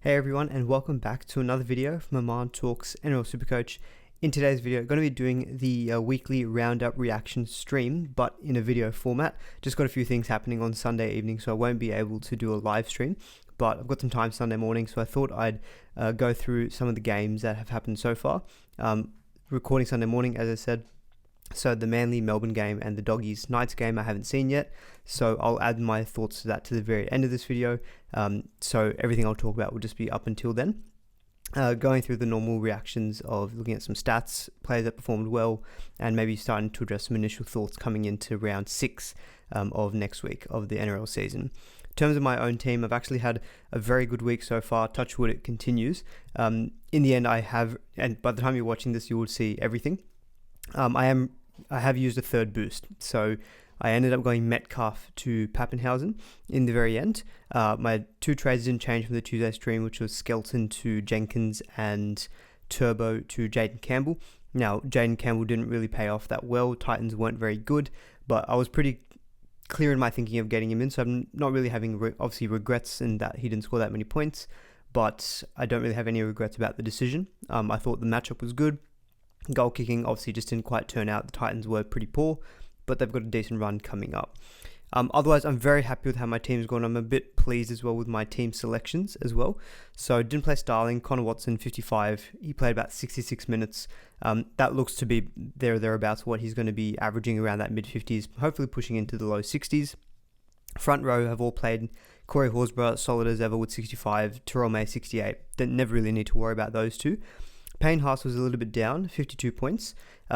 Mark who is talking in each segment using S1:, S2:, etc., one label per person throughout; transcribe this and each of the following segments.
S1: Hey everyone, and welcome back to another video from Aman Talks NRL SuperCoach. In today's video, I'm going to be doing the weekly roundup reaction stream, but in a video format. Just got a few things happening on Sunday evening, so I won't be able to do a live stream, but I've got some time Sunday morning, so I thought I'd go through some of the games that have happened so far. Recording Sunday morning, as I said. So the Manly-Melbourne game and the Doggies-Knights game I haven't seen yet, so I'll add my thoughts to that to the very end of this video. So everything I'll talk about will just be up until then. Going through the normal reactions of looking at some stats, players that performed well, and maybe starting to address some initial thoughts coming into round 6 of next week of the NRL season. In terms of my own team, I've actually had a very good week so far. Touch wood, it continues. In the end, I have, and by the time you're watching this, you will see everything. I have used a third boost, so I ended up going Metcalf to Pappenhausen in the very end. My two trades didn't change from the Tuesday stream, which was Skelton to Jenkins and Turbo to Jaden Campbell. Now, Jaden Campbell didn't really pay off that well. Titans weren't very good, but I was pretty clear in my thinking of getting him in, so I'm not really having obviously regrets in that he didn't score that many points, but I don't really have any regrets about the decision. I thought the matchup was good. Goal kicking obviously just didn't quite turn out. The Titans were pretty poor, but they've got a decent run coming up. Otherwise, I'm very happy with how my team's gone. I'm a bit pleased as well with my team selections as well. So didn't play Starling. Connor Watson, 55. He played about 66 minutes. That looks to be thereabouts what he's going to be averaging around that mid-50s, hopefully pushing into the low 60s. Front row have all played. Corey Horsburgh, solid as ever with 65. Terrell May, 68. Never really need to worry about those two. Payne Haas was a little bit down, 52 points.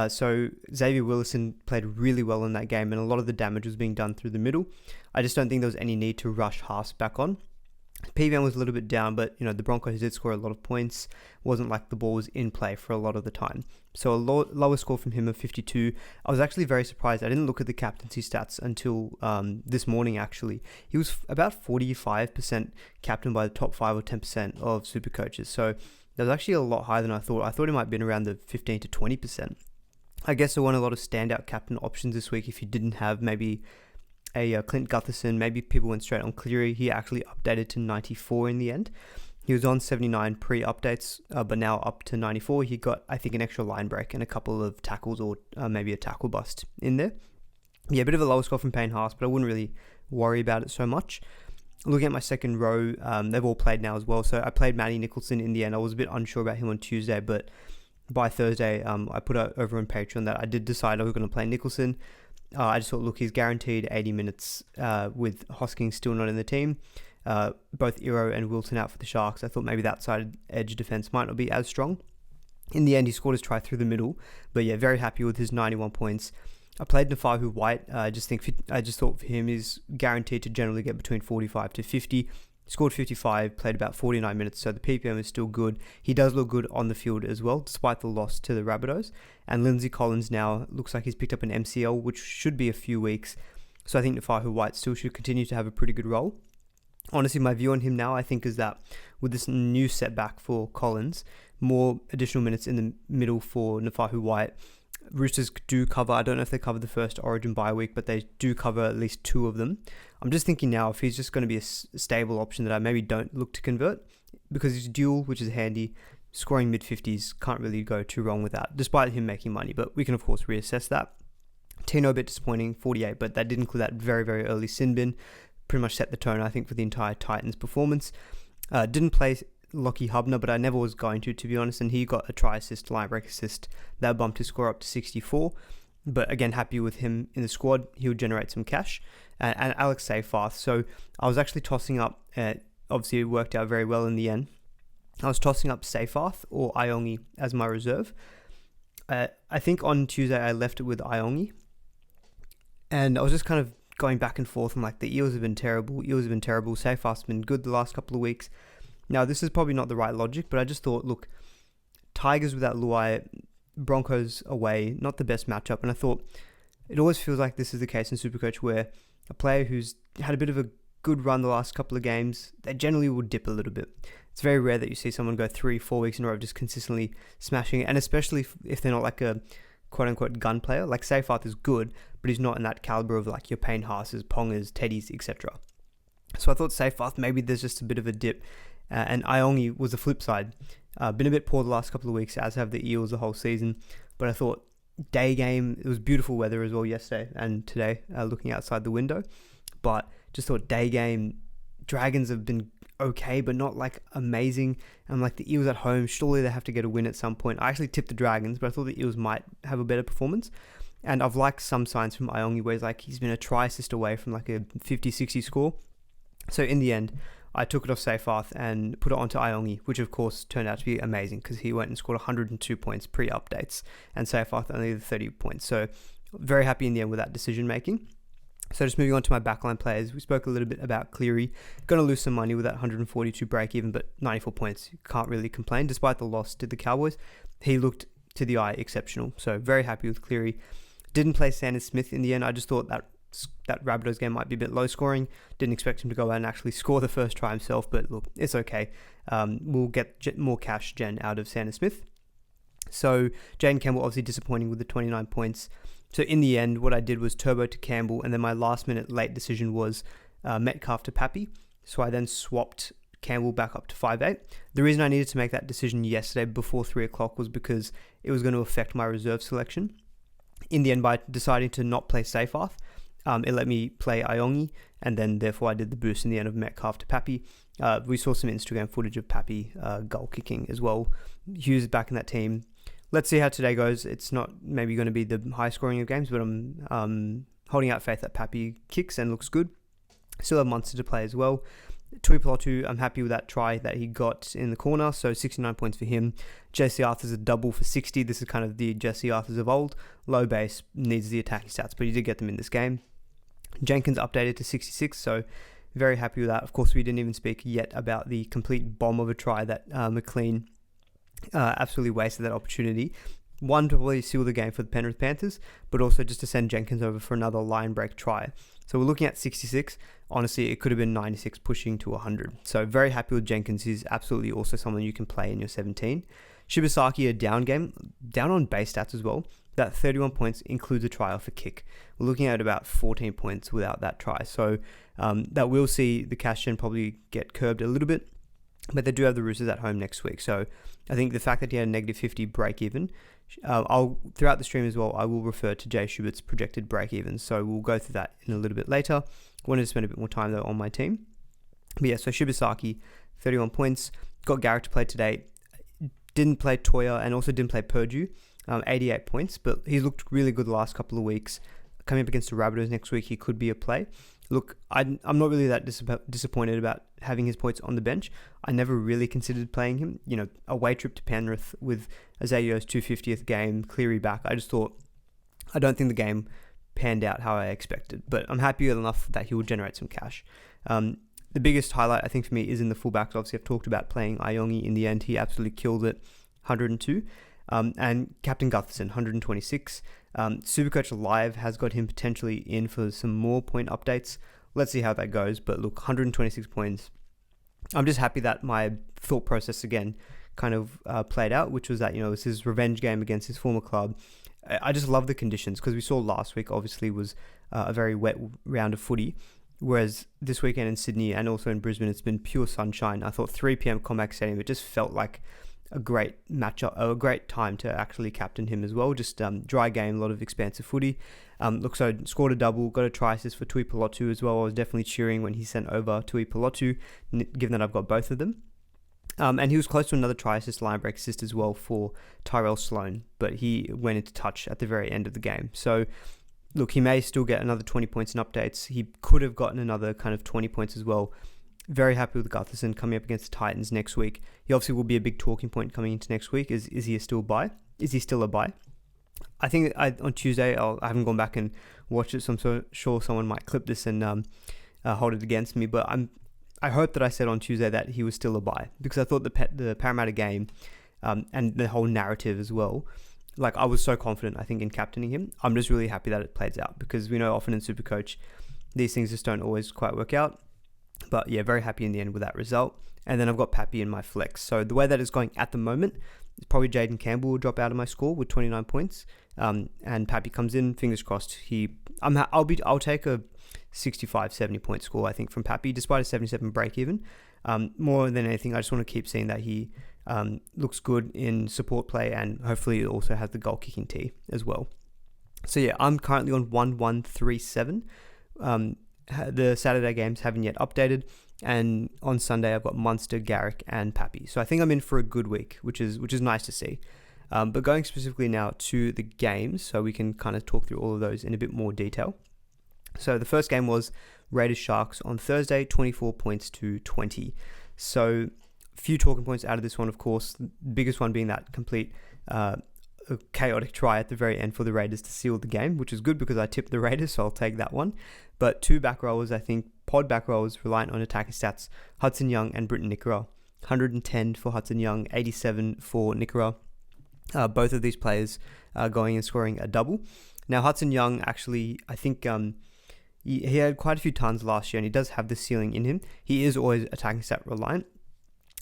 S1: So Xavier Willison played really well in that game, and a lot of the damage was being done through the middle. I just don't think there was any need to rush Haas back on. PVM was a little bit down, but the Broncos did score a lot of points. It wasn't like the ball was in play for a lot of the time. So a lower score from him of 52. I was actually very surprised. I didn't look at the captaincy stats until this morning, actually. He was about 45% captained by the top 5 or 10% of super coaches. So that was actually a lot higher than I thought. I thought he might have been around the 15 to 20%. I guess there weren't a lot of standout captain options this week. If you didn't have maybe a Clint Gutherson, maybe people went straight on Cleary. He actually updated to 94 in the end. He was on 79 pre-updates, but now up to 94. He got, I think, an extra line break and a couple of tackles or maybe a tackle bust in there. Yeah, a bit of a lower score from Payne Haas, but I wouldn't really worry about it so much. Looking at my second row, they've all played now as well. So I played Matty Nicholson in the end. I was a bit unsure about him on Tuesday, but by Thursday, I put out over on Patreon that I did decide I was going to play Nicholson. I just thought, look, he's guaranteed 80 minutes with Hosking still not in the team. Both Iro and Wilton out for the Sharks. I thought maybe that side edge defense might not be as strong. In the end, he scored his try through the middle. But yeah, very happy with his 91 points. I played Nafahu White. I just thought for him he's guaranteed to generally get between 45 to 50. Scored 55, played about 49 minutes, so the PPM is still good. He does look good on the field as well, despite the loss to the Rabbitohs. And Lindsay Collins now looks like he's picked up an MCL, which should be a few weeks. So I think Nafahu White still should continue to have a pretty good role. Honestly, my view on him now, I think, is that with this new setback for Collins, more additional minutes in the middle for Nafahu White. Roosters do cover, I don't know if they cover the first Origin bye week, but they do cover at least 2 of them. I'm just thinking now if he's just going to be a stable option that I maybe don't look to convert, because he's dual, which is handy. Scoring mid-50s, can't really go too wrong with that, despite him making money, but we can of course reassess that. Tino a bit disappointing, 48, but that did include that very, very early sin bin. Pretty much set the tone, I think, for the entire Titans performance. Didn't play Lockie Hubner, but I never was going to be honest, and he got a try assist, line break assist, that bumped his score up to 64, but again, happy with him in the squad. He'll generate some cash. And Alex Seyfarth, so I was actually tossing up, obviously it worked out very well in the end. I was tossing up Seyfarth or Iongi as my reserve. I think on Tuesday I left it with Iongi, and I was just kind of going back and forth. I'm like, the Eels have been terrible, Seyfarth's been good the last couple of weeks. Now, this is probably not the right logic, but I just thought, look, Tigers without Luai, Broncos away, not the best matchup. And I thought, it always feels like this is the case in Supercoach where a player who's had a bit of a good run the last couple of games, they generally will dip a little bit. It's very rare that you see someone go 3-4 weeks in a row just consistently smashing it, and especially if they're not like a quote-unquote gun player. Like Seyfarth is good, but he's not in that caliber of like your Payne Haas's, Pongers, Teddies, etc. So I thought Seyfarth, maybe there's just a bit of a dip. and Iongi was the flip side. Been a bit poor the last couple of weeks, as have the Eels the whole season, but I thought day game, it was beautiful weather as well yesterday and today, looking outside the window, but just thought day game, Dragons have been okay, but not like amazing. And like the Eels at home, surely they have to get a win at some point. I actually tipped the Dragons, but I thought the Eels might have a better performance. And I've liked some signs from Iongi where he's been a try assist away from like a 50-60 score. So in the end, I took it off Seyfarth and put it onto Iongi, which of course turned out to be amazing because he went and scored 102 points pre-updates and Seyfarth only the 30 points. So very happy in the end with that decision making. So just moving on to my backline players, we spoke a little bit about Cleary. Going to lose some money with that 142 break even, but 94 points. Can't really complain. Despite the loss to the Cowboys, he looked to the eye exceptional. So very happy with Cleary. Didn't play Sanders Smith in the end. I just thought that Rabbitohs game might be a bit low scoring. Didn't expect him to go out and actually score the first try himself, but look, it's okay. We'll get more cash gen out of Sanders Smith. So Jaden Campbell obviously disappointing with the 29 points. So in the end, what I did was turbo to Campbell, and then my last minute late decision was Metcalf to Pappy. So I then swapped Campbell back up to 5'8". The reason I needed to make that decision yesterday before 3 o'clock was because it was going to affect my reserve selection. In the end, by deciding to not play Seyfarth, it let me play Iongi, and then therefore I did the boost in the end of Metcalf to Pappy. We saw some Instagram footage of Pappy goal kicking as well. Hughes is back in that team. Let's see how today goes. It's not maybe going to be the high scoring of games, but I'm holding out faith that Pappy kicks and looks good. Still have Munster to play as well. Tuipulotu, I'm happy with that try that he got in the corner, so 69 points for him. Jesse Arthur's a double for 60. This is kind of the Jesse Arthurs of old. Low base, needs the attacking stats, but he did get them in this game. Jenkins updated to 66, so very happy with that. Of course, we didn't even speak yet about the complete bomb of a try that McLean absolutely wasted that opportunity. One, to probably seal the game for the Penrith Panthers, but also just to send Jenkins over for another line break try. So we're looking at 66. Honestly, it could have been 96 pushing to 100. So very happy with Jenkins. He's absolutely also someone you can play in your 17. Shibasaki, a down game, down on base stats as well. That 31 points includes a try off a kick. We're looking at about 14 points without that try. So that will see the cash gen probably get curbed a little bit. But they do have the Roosters at home next week. So I think the fact that he had a negative 50 break even, throughout the stream as well, I will refer to Jay Schubert's projected break even. So we'll go through that in a little bit later. Wanted to spend a bit more time though on my team. But yeah, so Shibasaki, 31 points. Got Garrick to play today. Didn't play Toya and also didn't play Purdue. 88 points, but he's looked really good the last couple of weeks. Coming up against the Rabbitohs next week, he could be a play. Look, I'm not really that disappointed about having his points on the bench. I never really considered playing him. You know, away trip to Penrith with Azaleo's 250th game, Cleary back. I just thought, I don't think the game panned out how I expected, but I'm happy enough that he will generate some cash. The biggest highlight, I think, for me is in the fullbacks. Obviously, I've talked about playing Iongi in the end. He absolutely killed it, 102. And Captain Gutherson, 126. SuperCoach Live has got him potentially in for some more point updates. Let's see how that goes. But look, 126 points. I'm just happy that my thought process again kind of played out, which was that, you know, it's his revenge game against his former club. I just love the conditions because we saw last week obviously was a very wet round of footy. Whereas this weekend in Sydney and also in Brisbane, it's been pure sunshine. I thought 3 p.m. Comac Stadium, it just felt like a great matchup, a great time to actually captain him as well. Just dry game, a lot of expansive footy. So scored a double, got a try assist for Tuipulotu as well. I was definitely cheering when he sent over Tuipulotu, given that I've got both of them. And he was close to another try assist, line break assist as well for Tyrell Sloan, but he went into touch at the very end of the game. So look, he may still get another 20 points in updates. He could have gotten another kind of 20 points as well. Very happy with Gutherson coming up against the Titans next week. He obviously will be a big talking point coming into next week. Is he still a buy? Is he still a buy? I think on Tuesday, I haven't gone back and watched it, so I'm sure someone might clip this and hold it against me. But I hope that I said on Tuesday that he was still a buy, because I thought the Parramatta game and the whole narrative as well, like I was so confident, I think, in captaining him. I'm just really happy that it plays out, because we know often in SuperCoach, these things just don't always quite work out. But yeah, very happy in the end with that result. And then I've got Pappy in my flex. So the way that it's going at the moment, it's probably Jaden Campbell will drop out of my score with 29 points. And Pappy comes in, fingers crossed. I'll take a 65, 70 point score, I think, from Pappy, despite a 77 break even. More than anything, I just want to keep seeing that he looks good in support play, and hopefully also has the goal kicking tee as well. So yeah, I'm currently on 1137. The Saturday games haven't yet updated, and on Sunday I've got Munster, Garrick, and Pappy. So I think I'm in for a good week, which is nice to see. But going specifically now to the games, so we can kind of talk through all of those in a bit more detail. So the first game was Raiders Sharks on Thursday, 24 points to 20. So a few talking points out of this one, of course. The biggest one being that complete chaotic try at the very end for the Raiders to seal the game, which is good because I tipped the Raiders, so I'll take that one. But two back rowers, I think, pod back rowers reliant on attacking stats, Hudson Young and Britton Nikora. 110 for Hudson Young, 87 for Nikora. Both of these players going and scoring a double. Now, Hudson Young, actually, I think he had quite a few tons last year, and he does have the ceiling in him. He is always attacking stat reliant.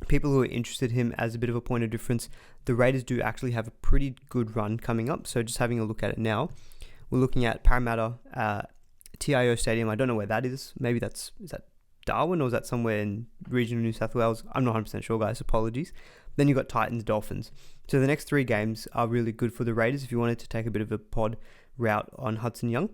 S1: People who are interested in him as a bit of a point of difference, the Raiders do actually have a pretty good run coming up. So just having a look at it now, we're looking at Parramatta, TIO Stadium. I don't know where that is. Maybe is that Darwin, or is that somewhere in regional New South Wales? I'm not 100% sure, guys. Apologies. Then you've got Titans, Dolphins. So the next three games are really good for the Raiders if you wanted to take a bit of a pod route on Hudson Young.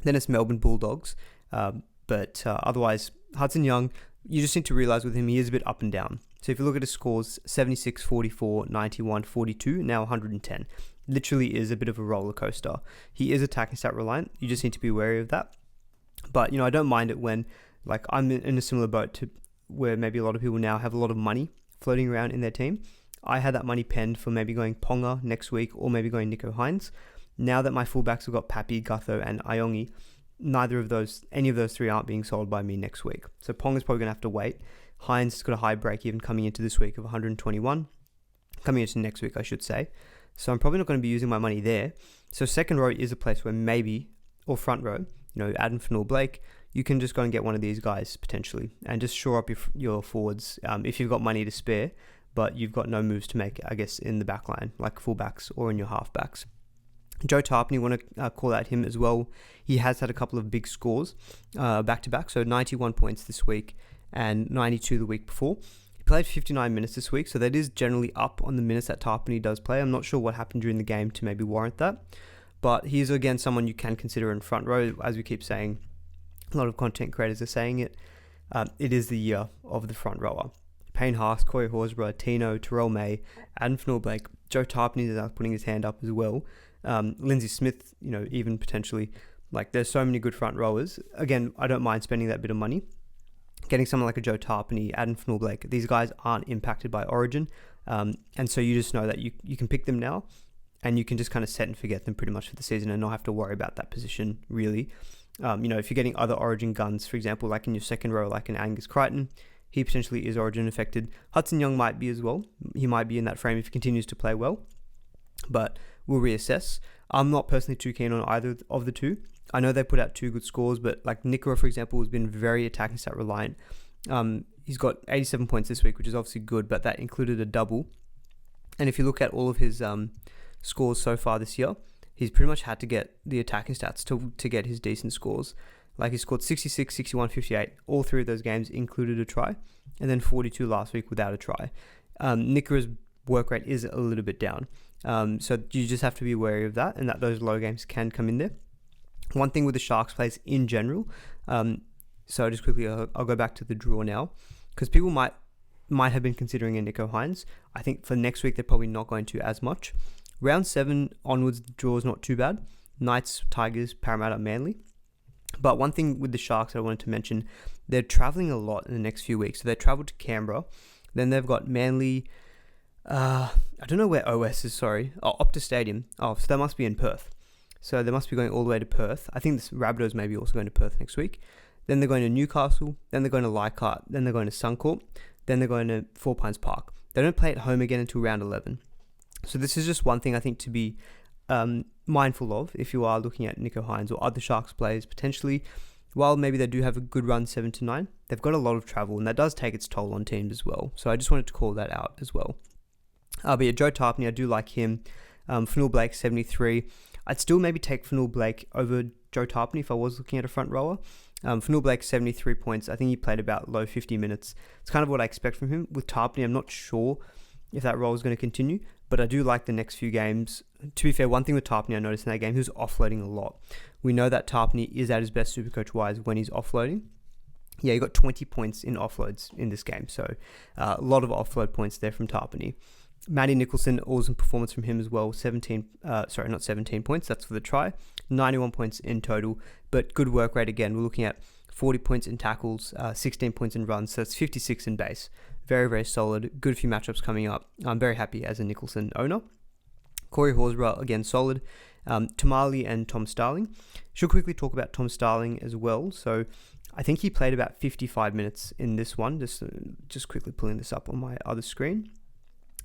S1: Then it's Melbourne Bulldogs. But otherwise, Hudson Young, you just need to realise with him, he is a bit up and down. So if you look at his scores, 76, 44, 91, 42, now 110. Literally is a bit of a roller coaster. He is attacking stat reliant. You just need to be wary of that. But, I don't mind it when, like, I'm in a similar boat to where maybe a lot of people now have a lot of money floating around in their team. I had that money penned for maybe going Ponga next week or maybe going Nicho Hynes. Now that my fullbacks have got Pappy, Gutho, and Iongi, any of those three aren't being sold by me next week. So Ponga's probably going to have to wait. Hynes has got a high break even coming into this week of 121. Coming into next week, I should say. So I'm probably not going to be using my money there. So second row is a place where maybe, or front row, Adam Fanua-Blake, you can just go and get one of these guys potentially and just shore up your forwards if you've got money to spare, but you've got no moves to make, I guess, in the back line, like fullbacks or in your halfbacks. Joe Tarpany, want to call out him as well. He has had a couple of big scores back-to-back, so 91 points this week and 92 the week before. He played 59 minutes this week, so that is generally up on the minutes that Tarpany does play. I'm not sure what happened during the game to maybe warrant that, but he's, again, someone you can consider in front row, as we keep saying. A lot of content creators are saying it. It is the year of the front rower. Payne Haas, Corey Horsburgh, Tino, Terrell May, Adam Fanua-Blake, Joe Tarpany is putting his hand up as well. Lindsay Smith, even potentially. Like, there's so many good front rowers. Again, I don't mind spending that bit of money. Getting someone like a Joe Tarpany, Adam Fanua-Blake, these guys aren't impacted by Origin. And so you just know that you can pick them now, and you can just kind of set and forget them pretty much for the season and not have to worry about that position, really. If you're getting other Origin guns, for example, like in your second row, like an Angus Crichton, he potentially is Origin affected. Hudson Young might be as well. He might be in that frame if he continues to play well. But we'll reassess. I'm not personally too keen on either of the two. I know they put out two good scores, but like Nikora, for example, has been very attacking stat reliant. He's got 87 points this week, which is obviously good, but that included a double. And if you look at all of his scores so far this year, he's pretty much had to get the attacking stats to get his decent scores. Like, he scored 66, 61, 58. All three of those games included a try, and then 42 last week without a try. Nikora's work rate is a little bit down. So you just have to be wary of that, and that those low games can come in there. One thing with the Sharks plays in general, so just quickly, I'll go back to the draw now, because people might have been considering a Nicho Hynes. I think for next week, they're probably not going to as much. Round 7 onwards, the draw is not too bad. Knights, Tigers, Parramatta, Manly. But one thing with the Sharks that I wanted to mention, they're travelling a lot in the next few weeks. So they travelled to Canberra. Then they've got Manly. I don't know where OS is, sorry. Optus Stadium. So they must be in Perth. So they must be going all the way to Perth. I think the Rabbitohs may be also going to Perth next week. Then they're going to Newcastle. Then they're going to Leichhardt. Then they're going to Suncorp. Then they're going to Four Pines Park. They don't play at home again until round 11. So this is just one thing I think to be mindful of if you are looking at Nicho Hynes or other Sharks players potentially. While maybe they do have a good run 7 to 9, they've got a lot of travel, and that does take its toll on teams as well. So I just wanted to call that out as well. But yeah, Joe Tarpany, I do like him. Fanua-Blake, 73. I'd still maybe take Fanua-Blake over Joe Tarpany if I was looking at a front rower. For Blake, 73 points. I think he played about low 50 minutes. It's kind of what I expect from him. With Tarpany, I'm not sure if that role is going to continue, but I do like the next few games. To be fair, one thing with Tarpany I noticed in that game, he was offloading a lot. We know that Tarpany is at his best Supercoach-wise when he's offloading. Yeah, he got 20 points in offloads in this game, so a lot of offload points there from Tarpany. Matty Nicholson, awesome performance from him as well. 17 points, that's for the try. 91 points in total, but good work rate again. We're looking at 40 points in tackles, 16 points in runs, so that's 56 in base. Very, very solid. Good few matchups coming up. I'm very happy as a Nicholson owner. Corey Horsburgh, again, solid. Tamale and Tom Starling. Should quickly talk about Tom Starling as well. So I think he played about 55 minutes in this one. Just quickly pulling this up on my other screen.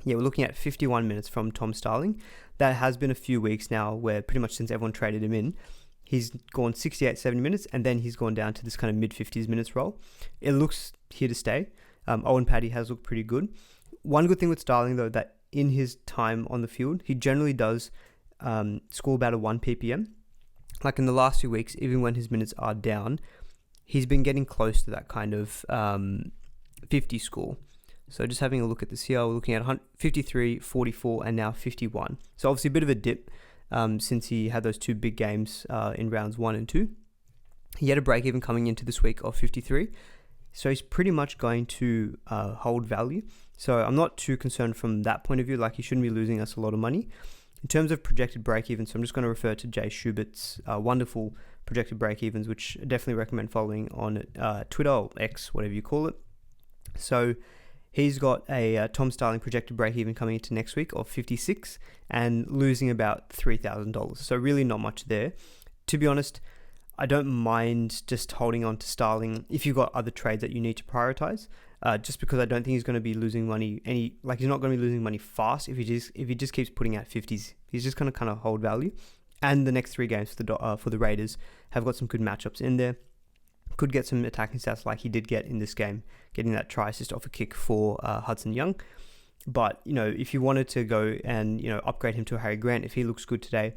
S1: Yeah, we're looking at 51 minutes from Tom Starling. That has been a few weeks now where pretty much since everyone traded him in, he's gone 68, 70 minutes, and then he's gone down to this kind of mid-50s minutes role. It looks here to stay. Owen Paddy has looked pretty good. One good thing with Starling, though, that in his time on the field, he generally does score about a 1 ppm. Like in the last few weeks, even when his minutes are down, he's been getting close to that kind of 50 score. So just having a look at this here, we're looking at 53, 44, and now 51. So obviously a bit of a dip since he had those two big games in rounds 1 and 2. He had a break even coming into this week of 53. So he's pretty much going to hold value. So I'm not too concerned from that point of view. Like, he shouldn't be losing us a lot of money. In terms of projected break even, so I'm just going to refer to Jay Schubert's wonderful projected break evens, which I definitely recommend following on Twitter or X, whatever you call it. So he's got a Tom Starling projected break-even coming into next week of 56 and losing about $3,000. So really not much there. To be honest, I don't mind just holding on to Starling if you've got other trades that you need to prioritize. Just because I don't think he's going to be losing money. He's not going to be losing money fast if he just keeps putting out 50s. He's just going to kind of hold value. And the next 3 games for the Raiders have got some good matchups in there. Could get some attacking stats like he did get in this game, getting that try assist off a kick for Hudson Young. But, if you wanted to go and, upgrade him to a Harry Grant, if he looks good today,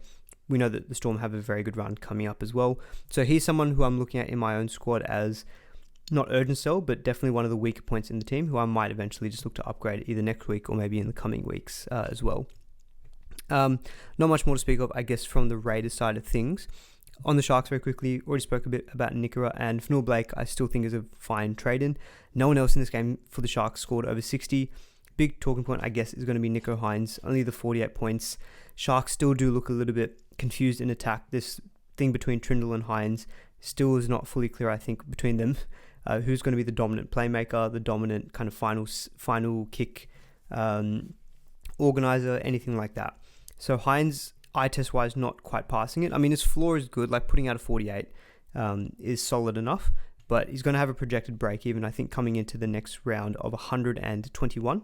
S1: we know that the Storm have a very good run coming up as well. So he's someone who I'm looking at in my own squad as not urgent sell, but definitely one of the weaker points in the team who I might eventually just look to upgrade either next week or maybe in the coming weeks as well. Not much more to speak of, I guess, from the Raiders side of things. On the Sharks, very quickly, already spoke a bit about Nickera, and Fanua Blake I still think is a fine trade-in. No one else in this game for the Sharks scored over 60. Big talking point, I guess, is going to be Nicho Hynes, only the 48 points. Sharks still do look a little bit confused in attack. This thing between Trindle and Hynes still is not fully clear, I think, between them. Who's going to be the dominant playmaker, the dominant kind of final kick organizer, anything like that. So Hynes, eye test wise, not quite passing it. I mean, his floor is good, like putting out a 48 is solid enough, but he's going to have a projected break even, I think, coming into the next round of 131,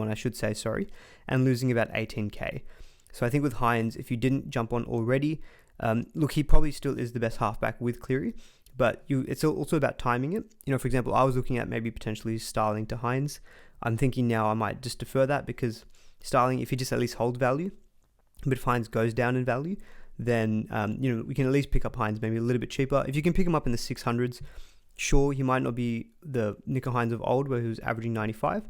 S1: I should say, sorry, and losing about 18k. So I think with Hynes, if you didn't jump on already, look, he probably still is the best halfback with Cleary, but it's also about timing it. For example, I was looking at maybe potentially Starling to Hynes. I'm thinking now I might just defer that because Starling, if he just at least holds value, but if Hynes goes down in value, then we can at least pick up Hynes maybe a little bit cheaper. If you can pick him up in the 600s, sure, he might not be the Nicho Hynes of old where he was averaging 95,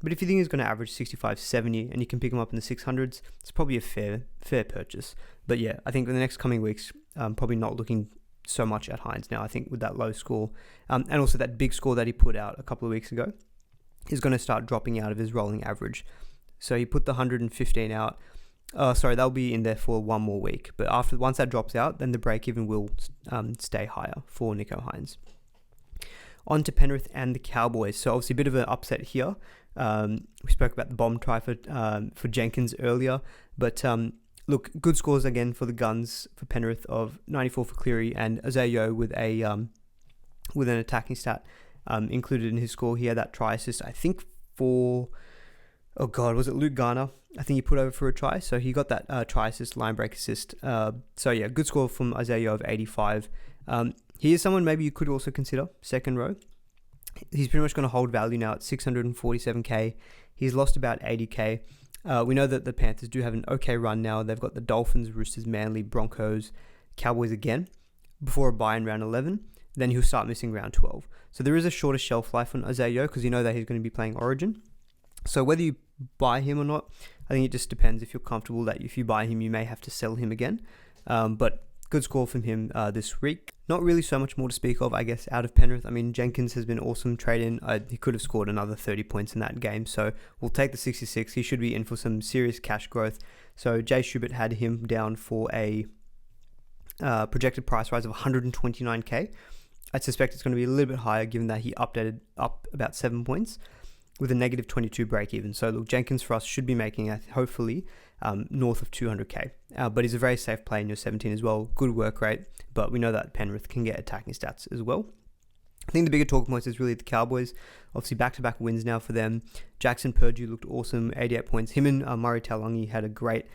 S1: but if you think he's going to average 65, 70, and you can pick him up in the 600s, it's probably a fair purchase. But yeah, I think in the next coming weeks, probably not looking so much at Hynes now. I think with that low score, and also that big score that he put out a couple of weeks ago, is going to start dropping out of his rolling average. So he put the 115 out. That'll be in there for one more week. But once that drops out, then the break-even will stay higher for Nicho Hynes. On to Penrith and the Cowboys. So obviously a bit of an upset here. We spoke about the bomb try for Jenkins earlier. But look, good scores again for the Guns for Penrith of 94 for Cleary and Azayo with an attacking stat included in his score. He had that try assist, I think, for... Oh God, was it Luke Garner? I think he put over for a try. So he got that try assist, line break assist. So yeah, good score from Isaiah of 85. He is someone maybe you could also consider second row. He's pretty much going to hold value now at 647k. He's lost about 80k. We know that the Panthers do have an okay run now. They've got the Dolphins, Roosters, Manly, Broncos, Cowboys again. before a bye in round 11, then he'll start missing round 12. So there is a shorter shelf life on Isaiah Yeo because you know that he's going to be playing Origin. So whether you buy him or not, I think it just depends. If you're comfortable that if you buy him, you may have to sell him again. But good score from him this week. Not really so much more to speak of, I guess, out of Penrith. I mean, Jenkins has been awesome trade-in. He could have scored another 30 points in that game. So we'll take the 66. He should be in for some serious cash growth. So Jay Schubert had him down for a projected price rise of 129k. I suspect it's going to be a little bit higher given that he updated up about 7 points with a negative 22 break even. So look, Jenkins for us should be making hopefully north of 200k. But he's a very safe play in your 17 as well. Good work rate, but we know that Penrith can get attacking stats as well. I think the bigger talking points is really the Cowboys. Obviously, back-to-back wins now for them. Jackson Purdue looked awesome, 88 points. Him and Murray Taulagi had a great...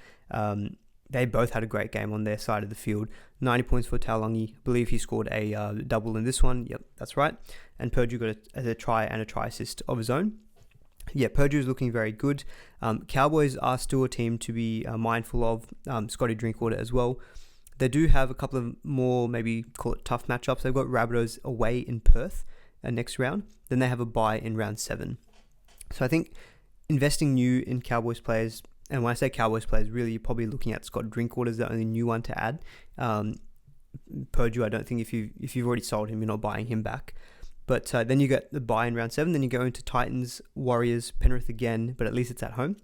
S1: they both had a great game on their side of the field. 90 points for Taulagi. I believe he scored a double in this one. Yep, that's right. And Purdue got a try and a try assist of his own. Yeah, Purdue is looking very good. Cowboys are still a team to be mindful of. Scotty Drinkwater as well. They do have a couple of more, maybe call it tough matchups. They've got Rabbitohs away in Perth next round. Then they have a bye in round 7. So I think investing new in Cowboys players, and when I say Cowboys players, really you're probably looking at Scott Drinkwater as the only new one to add. Purdue, I don't think if you've already sold him, you're not buying him back. But then you get the bye in round 7. Then you go into Titans, Warriors, Penrith again, but at least it's at home.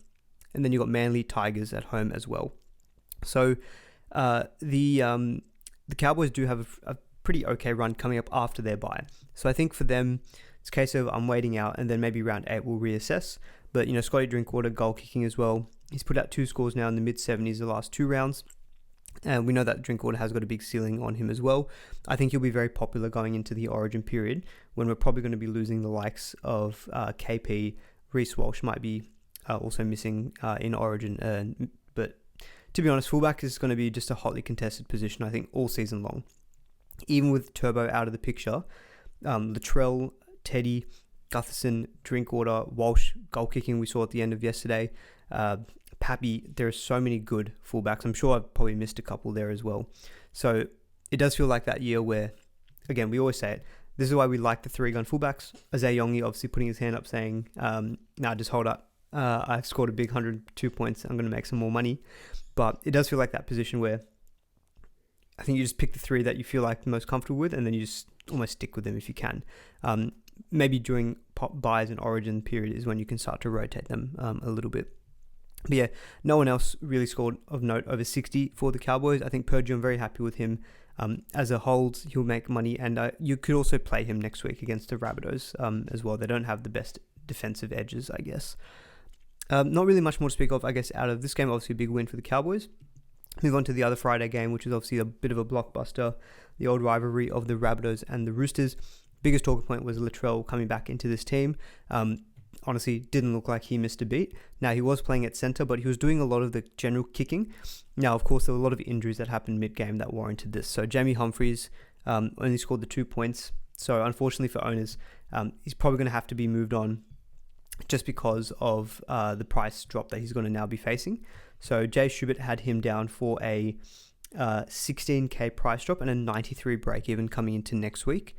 S1: And then you got Manly, Tigers at home as well. So the Cowboys do have a pretty okay run coming up after their bye. So I think for them, it's a case of I'm waiting out, and then maybe round 8 we'll reassess. But Scotty Drinkwater goal kicking as well. He's put out 2 scores now in the mid-70s the last 2 rounds. And we know that Drinkwater has got a big ceiling on him as well. I think he'll be very popular going into the Origin period when we're probably going to be losing the likes of KP. Reece Walsh might be also missing in Origin. But to be honest, fullback is going to be just a hotly contested position, I think, all season long. Even with Turbo out of the picture, Latrell, Teddy, Gutherson, Drinkwater, Walsh, goal kicking we saw at the end of yesterday, Pappy, there are so many good fullbacks. I'm sure I've probably missed a couple there as well. So it does feel like that year where, again, we always say it, this is why we like the 3-gun fullbacks. Isaiah Yongi obviously putting his hand up saying, nah, just hold up. I've scored a big 102 points. I'm going to make some more money. But it does feel like that position where I think you just pick the 3 that you feel like the most comfortable with, and then you just almost stick with them if you can. Maybe during buys and Origin period is when you can start to rotate them a little bit. But yeah, no one else really scored of note over 60 for the Cowboys. I think Purdue, I'm very happy with him. As a hold, he'll make money, and you could also play him next week against the Rabbitohs as well. They don't have the best defensive edges, I guess. Not really much more to speak of, I guess, out of this game. Obviously a big win for the Cowboys. Move on to the other Friday game, which is obviously a bit of a blockbuster, the old rivalry of the Rabbitohs and the Roosters. Biggest talking point was Latrell coming back into this team. Honestly, didn't look like he missed a beat. Now, he was playing at centre, but he was doing a lot of the general kicking. Now, of course, there were a lot of injuries that happened mid-game that warranted this. So, Jamie Humphries only scored the 2 points. So, unfortunately for owners, he's probably going to have to be moved on just because of the price drop that he's going to now be facing. So, Jay Schubert had him down for a 16k price drop and a 93 break-even coming into next week.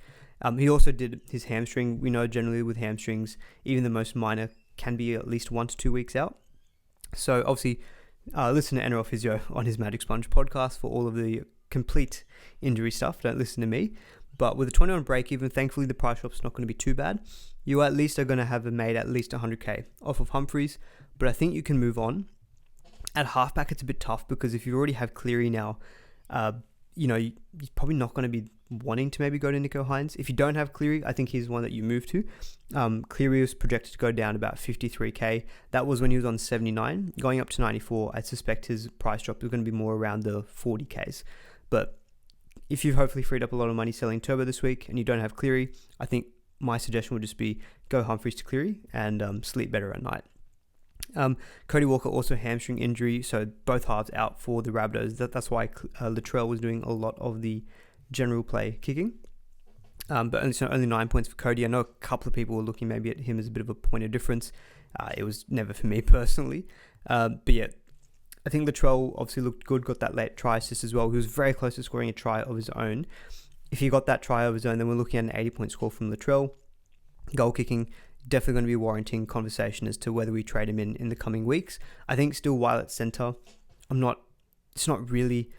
S1: He also did his hamstring. We know generally with hamstrings, even the most minor can be at least 1 to 2 weeks out. So obviously, listen to NRL Physio on his Magic Sponge podcast for all of the complete injury stuff. Don't listen to me. But with a 21 break even, thankfully the price drop's not going to be too bad. You at least are going to have made at least 100k off of Humphries. But I think you can move on. At halfback, it's a bit tough because if you already have Cleary now, you're probably not going to be wanting to maybe go to Nico Hines. If you don't have Cleary, I think he's one that you move to. Cleary was projected to go down about 53k. That was when he was on 79. Going up to 94, I suspect his price drop is going to be more around the 40ks. But if you've hopefully freed up a lot of money selling Turbo this week and you don't have Cleary, I think my suggestion would just be go Humphries to Cleary and sleep better at night. Cody Walker also hamstring injury, so both halves out for the Rabbitohs. That's why Latrell was doing a lot of the general play kicking. But only 9 points for Cody. I know a couple of people were looking maybe at him as a bit of a point of difference. It was never for me personally. But yeah, I think Latrell obviously looked good, got that late try assist as well. He was very close to scoring a try of his own. If he got that try of his own, then we're looking at an 80-point score from Latrell. Goal kicking, definitely going to be warranting conversation as to whether we trade him in the coming weeks. I think still while at centre, it's not really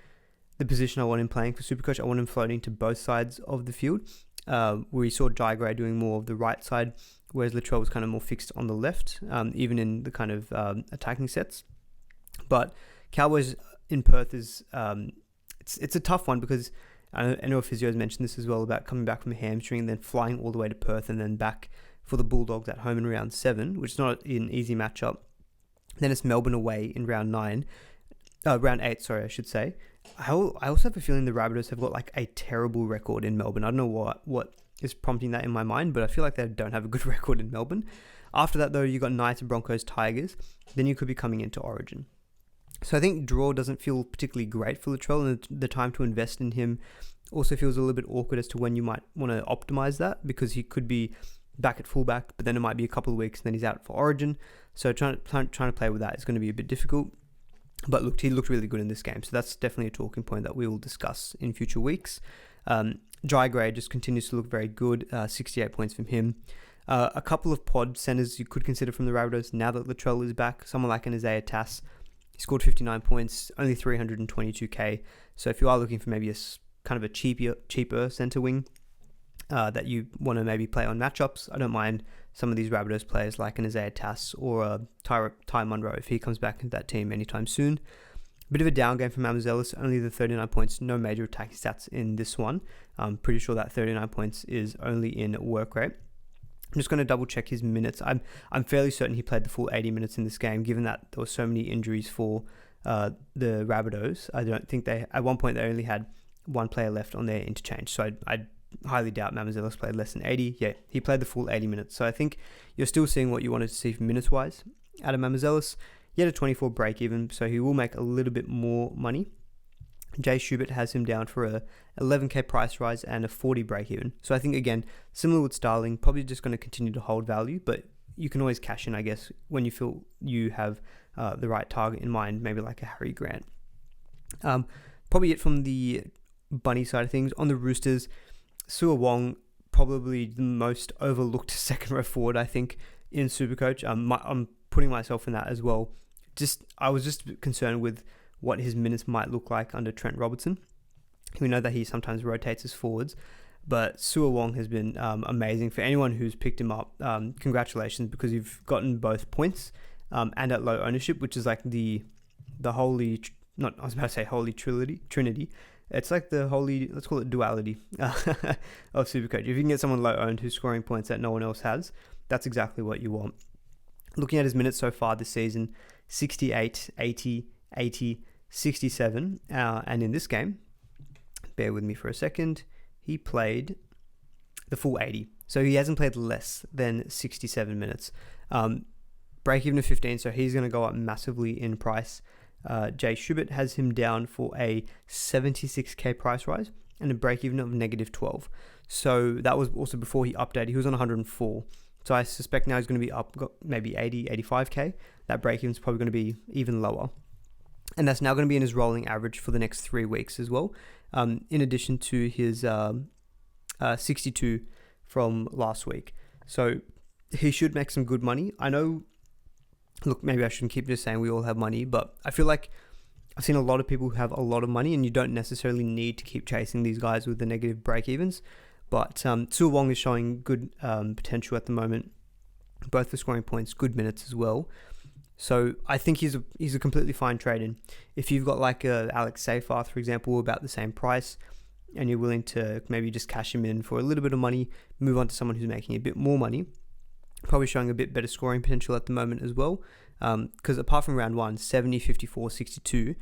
S1: the position I want him playing for Supercoach. I want him floating to both sides of the field, where we saw Jai Gray doing more of the right side, whereas Latrell was kind of more fixed on the left, even in the kind of attacking sets. But Cowboys in Perth is it's a tough one because I know Physio has mentioned this as well about coming back from a hamstring and then flying all the way to Perth and then back for the Bulldogs at home in round 7, which is not an easy matchup. Then it's Melbourne away in round 8, sorry, I should say. I also have a feeling the Rabbitohs have got like a terrible record in Melbourne. I don't know what is prompting that in my mind, but I feel like they don't have a good record in Melbourne. After that, though, you got Knights, Broncos, Tigers. Then you could be coming into Origin. So I think draw doesn't feel particularly great for Latrell, and the time to invest in him also feels a little bit awkward as to when you might want to optimize that, because he could be back at fullback, but then it might be a couple of weeks and then he's out for Origin. So trying to play with that is going to be a bit difficult. But he looked really good in this game, so that's definitely a talking point that we will discuss in future weeks. Jai Gray just continues to look very good, 68 points from him. A couple of pod centers you could consider from the Rabbitohs now that Latrell is back. Someone like an Isaiah Tass, he scored 59 points, only 322k. So if you are looking for maybe a kind of a cheaper center wing that you want to maybe play on matchups, I don't mind some of these Rabbitohs players like an Isaiah Tass or Ty Munro if he comes back into that team anytime soon. Bit of a down game from Amazelis, only the 39 points, no major attacking stats in this one. I'm pretty sure that 39 points is only in work rate. I'm just going to double check his minutes. I'm fairly certain he played the full 80 minutes in this game, given that there were so many injuries for the Rabbitohs. I don't think at one point they only had one player left on their interchange, so I highly doubt Mamazelos played less than 80. Yeah, he played the full 80 minutes. So I think you're still seeing what you wanted to see minutes-wise out of Mamazelos. He had a 24 break-even, so he will make a little bit more money. Jay Schubert has him down for a 11k price rise and a 40 break-even. So I think, again, similar with Starling, probably just going to continue to hold value, but you can always cash in, I guess, when you feel you have the right target in mind, maybe like a Harry Grant. Probably it from the Bunny side of things. On the Roosters, Sua Wong, probably the most overlooked second row forward, I think, in Supercoach. I'm putting myself in that as well. I was just concerned with what his minutes might look like under Trent Robertson. We know that he sometimes rotates his forwards, but Sua Wong has been amazing. For anyone who's picked him up, congratulations, because you've gotten both points and at low ownership, which is like the holy, I was about to say holy trinity. It's like the holy, let's call it duality of Supercoach. If you can get someone low owned who's scoring points that no one else has, that's exactly what you want. Looking at his minutes so far this season, 68, 80, 80, 67. And in this game, bear with me for a second, he played the full 80. So he hasn't played less than 67 minutes. Break even of 15, so he's going to go up massively in price. Jay Schubert has him down for a 76k price rise and a break even of negative 12. So that was also before he updated. He was on 104. So I suspect now he's going to be up maybe 80, 85k. That break even is probably going to be even lower. And that's now going to be in his rolling average for the next 3 weeks as well. In addition to his 62 from last week. So he should make some good money. I know, look, maybe I shouldn't keep just saying we all have money, but I feel like I've seen a lot of people who have a lot of money, and you don't necessarily need to keep chasing these guys with the negative break-evens. But Sua Wong is showing good potential at the moment, both for scoring points, good minutes as well. So I think he's a completely fine trade-in. If you've got like a Alex Seyfarth, for example, about the same price, and you're willing to maybe just cash him in for a little bit of money, move on to someone who's making a bit more money, probably showing a bit better scoring potential at the moment as well. Because apart from round 1, 70, 54, 62,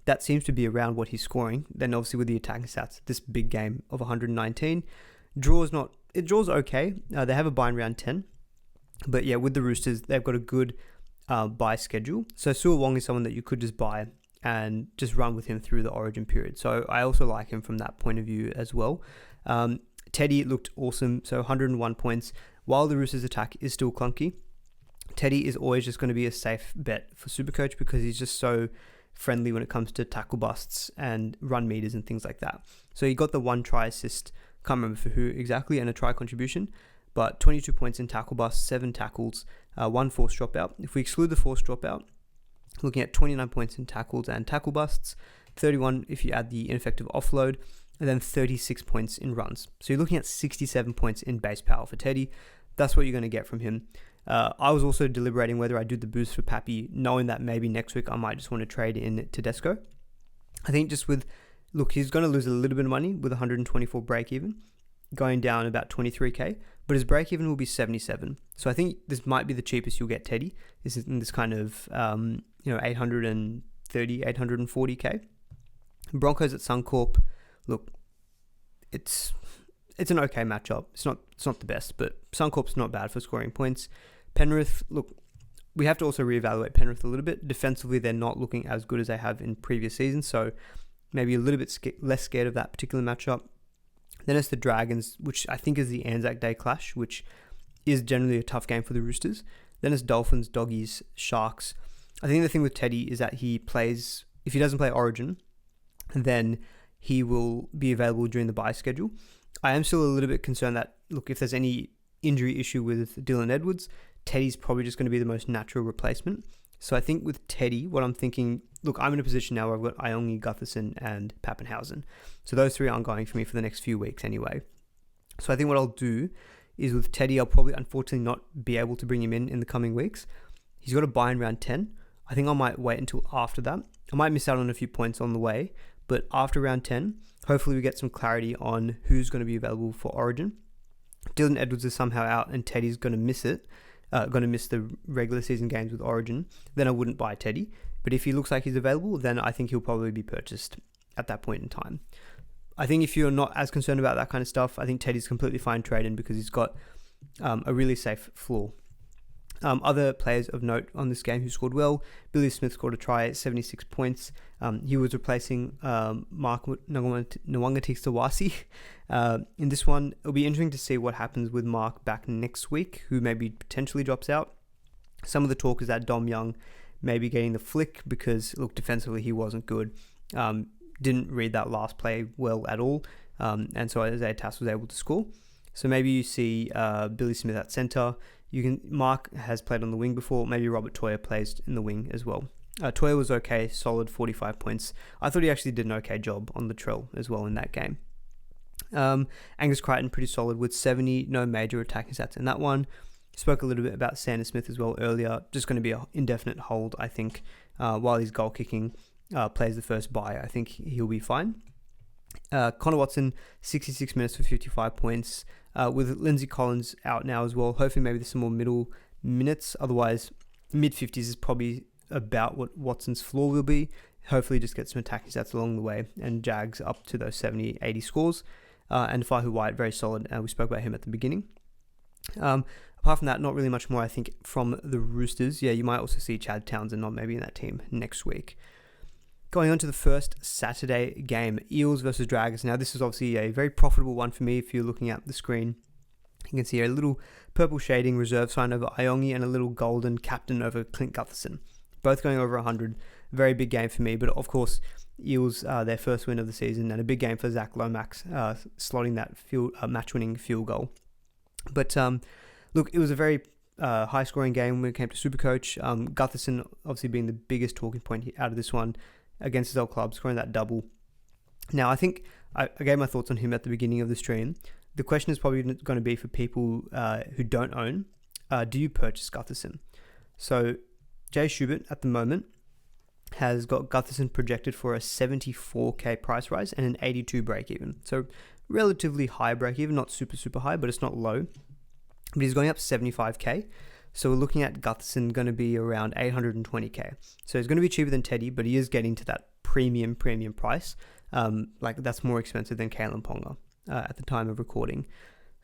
S1: that seems to be around what he's scoring. Then obviously with the attacking stats, this big game of 119, draws okay. They have a buy in round 10, but yeah, with the Roosters, they've got a good buy schedule. So Sua Wong is someone that you could just buy and just run with him through the origin period. So I also like him from that point of view as well. Teddy looked awesome. So 101 points. While the Roosters attack is still clunky, Teddy is always just going to be a safe bet for Supercoach because he's just so friendly when it comes to tackle busts and run meters and things like that. So he got the 1 try assist, can't remember for who exactly, and a try contribution, but 22 points in tackle busts, 7 tackles, 1 forced dropout. If we exclude the forced dropout, looking at 29 points in tackles and tackle busts, 31 if you add the ineffective offload, and then 36 points in runs. So you're looking at 67 points in base power for Teddy. That's what you're going to get from him. I was also deliberating whether I do the boost for Pappy, knowing that maybe next week I might just want to trade in Tedesco. I think just with, look, he's going to lose a little bit of money with 124 break even, going down about 23k, but his break even will be 77. So I think this might be the cheapest you'll get Teddy. This is in this kind of 830, 840k. Broncos at Suncorp, look, it's an okay matchup. It's not the best, but Suncorp's not bad for scoring points. Penrith, look, we have to also reevaluate Penrith a little bit. Defensively, they're not looking as good as they have in previous seasons, so maybe a little bit less scared of that particular matchup. Then it's the Dragons, which I think is the Anzac Day clash, which is generally a tough game for the Roosters. Then it's Dolphins, Doggies, Sharks. I think the thing with Teddy is that he plays, if he doesn't play Origin, then he will be available during the bye schedule. I am still a little bit concerned that, look, if there's any injury issue with Dylan Edwards, Teddy's probably just going to be the most natural replacement. So I think with Teddy, what I'm thinking, look, I'm in a position now where I've got Iongi, Gutherson, and Pappenhausen. So those 3 aren't going for me for the next few weeks anyway. So I think what I'll do is with Teddy, I'll probably unfortunately not be able to bring him in the coming weeks. He's got a bye in round 10. I think I might wait until after that. I might miss out on a few points on the way, but after round 10, hopefully we get some clarity on who's going to be available for Origin. Dylan Edwards is somehow out and Teddy's going to miss the regular season games with Origin, then I wouldn't buy Teddy. But if he looks like he's available, then I think he'll probably be purchased at that point in time. I think if you're not as concerned about that kind of stuff, I think Teddy's completely fine trading because he's got a really safe floor. Other players of note on this game who scored well, Billy Smith scored a try at 76 points. He was replacing Mark Nwanga-Tixawasi. In this one, it'll be interesting to see what happens with Mark back next week, who maybe potentially drops out. Some of the talk is that Dom Young may be getting the flick because, look, defensively he wasn't good. Didn't read that last play well at all. And so Isaiah Tass was able to score. So maybe you see Billy Smith at centre. Mark has played on the wing before. Maybe Robert Toya plays in the wing as well. Toya was okay, solid 45 points. I thought he actually did an okay job on the Latrell as well in that game. Angus Crichton, pretty solid with 70, no major attacking stats in that one. Spoke a little bit about Sanders Smith as well earlier. Just going to be an indefinite hold, I think, while he's goal kicking, plays the first bye. I think he'll be fine. Connor Watson, 66 minutes for 55 points. With Lindsay Collins out now as well. Hopefully maybe there's some more middle minutes. Otherwise, mid-50s is probably about what Watson's floor will be. Hopefully just get some attacking stats along the way and Jags up to those 70, 80 scores. And Fahu White, very solid. We spoke about him at the beginning. Apart from that, not really much more, I think, from the Roosters. Yeah, you might also see Chad Townsend not maybe in that team next week. Going on to the first Saturday game, Eels versus Dragons. Now, this is obviously a very profitable one for me if you're looking at the screen. You can see a little purple shading reserve sign over Iongi and a little golden captain over Clint Gutherson. Both going over 100. Very big game for me, but of course, Eels their first win of the season and a big game for Zach Lomax, slotting that match-winning field goal. But look, it was a very high-scoring game when it came to Supercoach. Gutherson obviously being the biggest talking point out of this one against his old club, scoring that double. Now, I think I gave my thoughts on him at the beginning of the stream. The question is probably going to be for people who don't own, do you purchase Gutherson? So, Jay Schubert at the moment has got Gutherson projected for a 74k price rise and an 82 break-even. So, relatively high break-even, not super, super high, but it's not low. But he's going up 75k. So we're looking at Gutherson going to be around 820k. So he's going to be cheaper than Teddy, but he is getting to that premium price. Like that's more expensive than Kalen Ponga at the time of recording.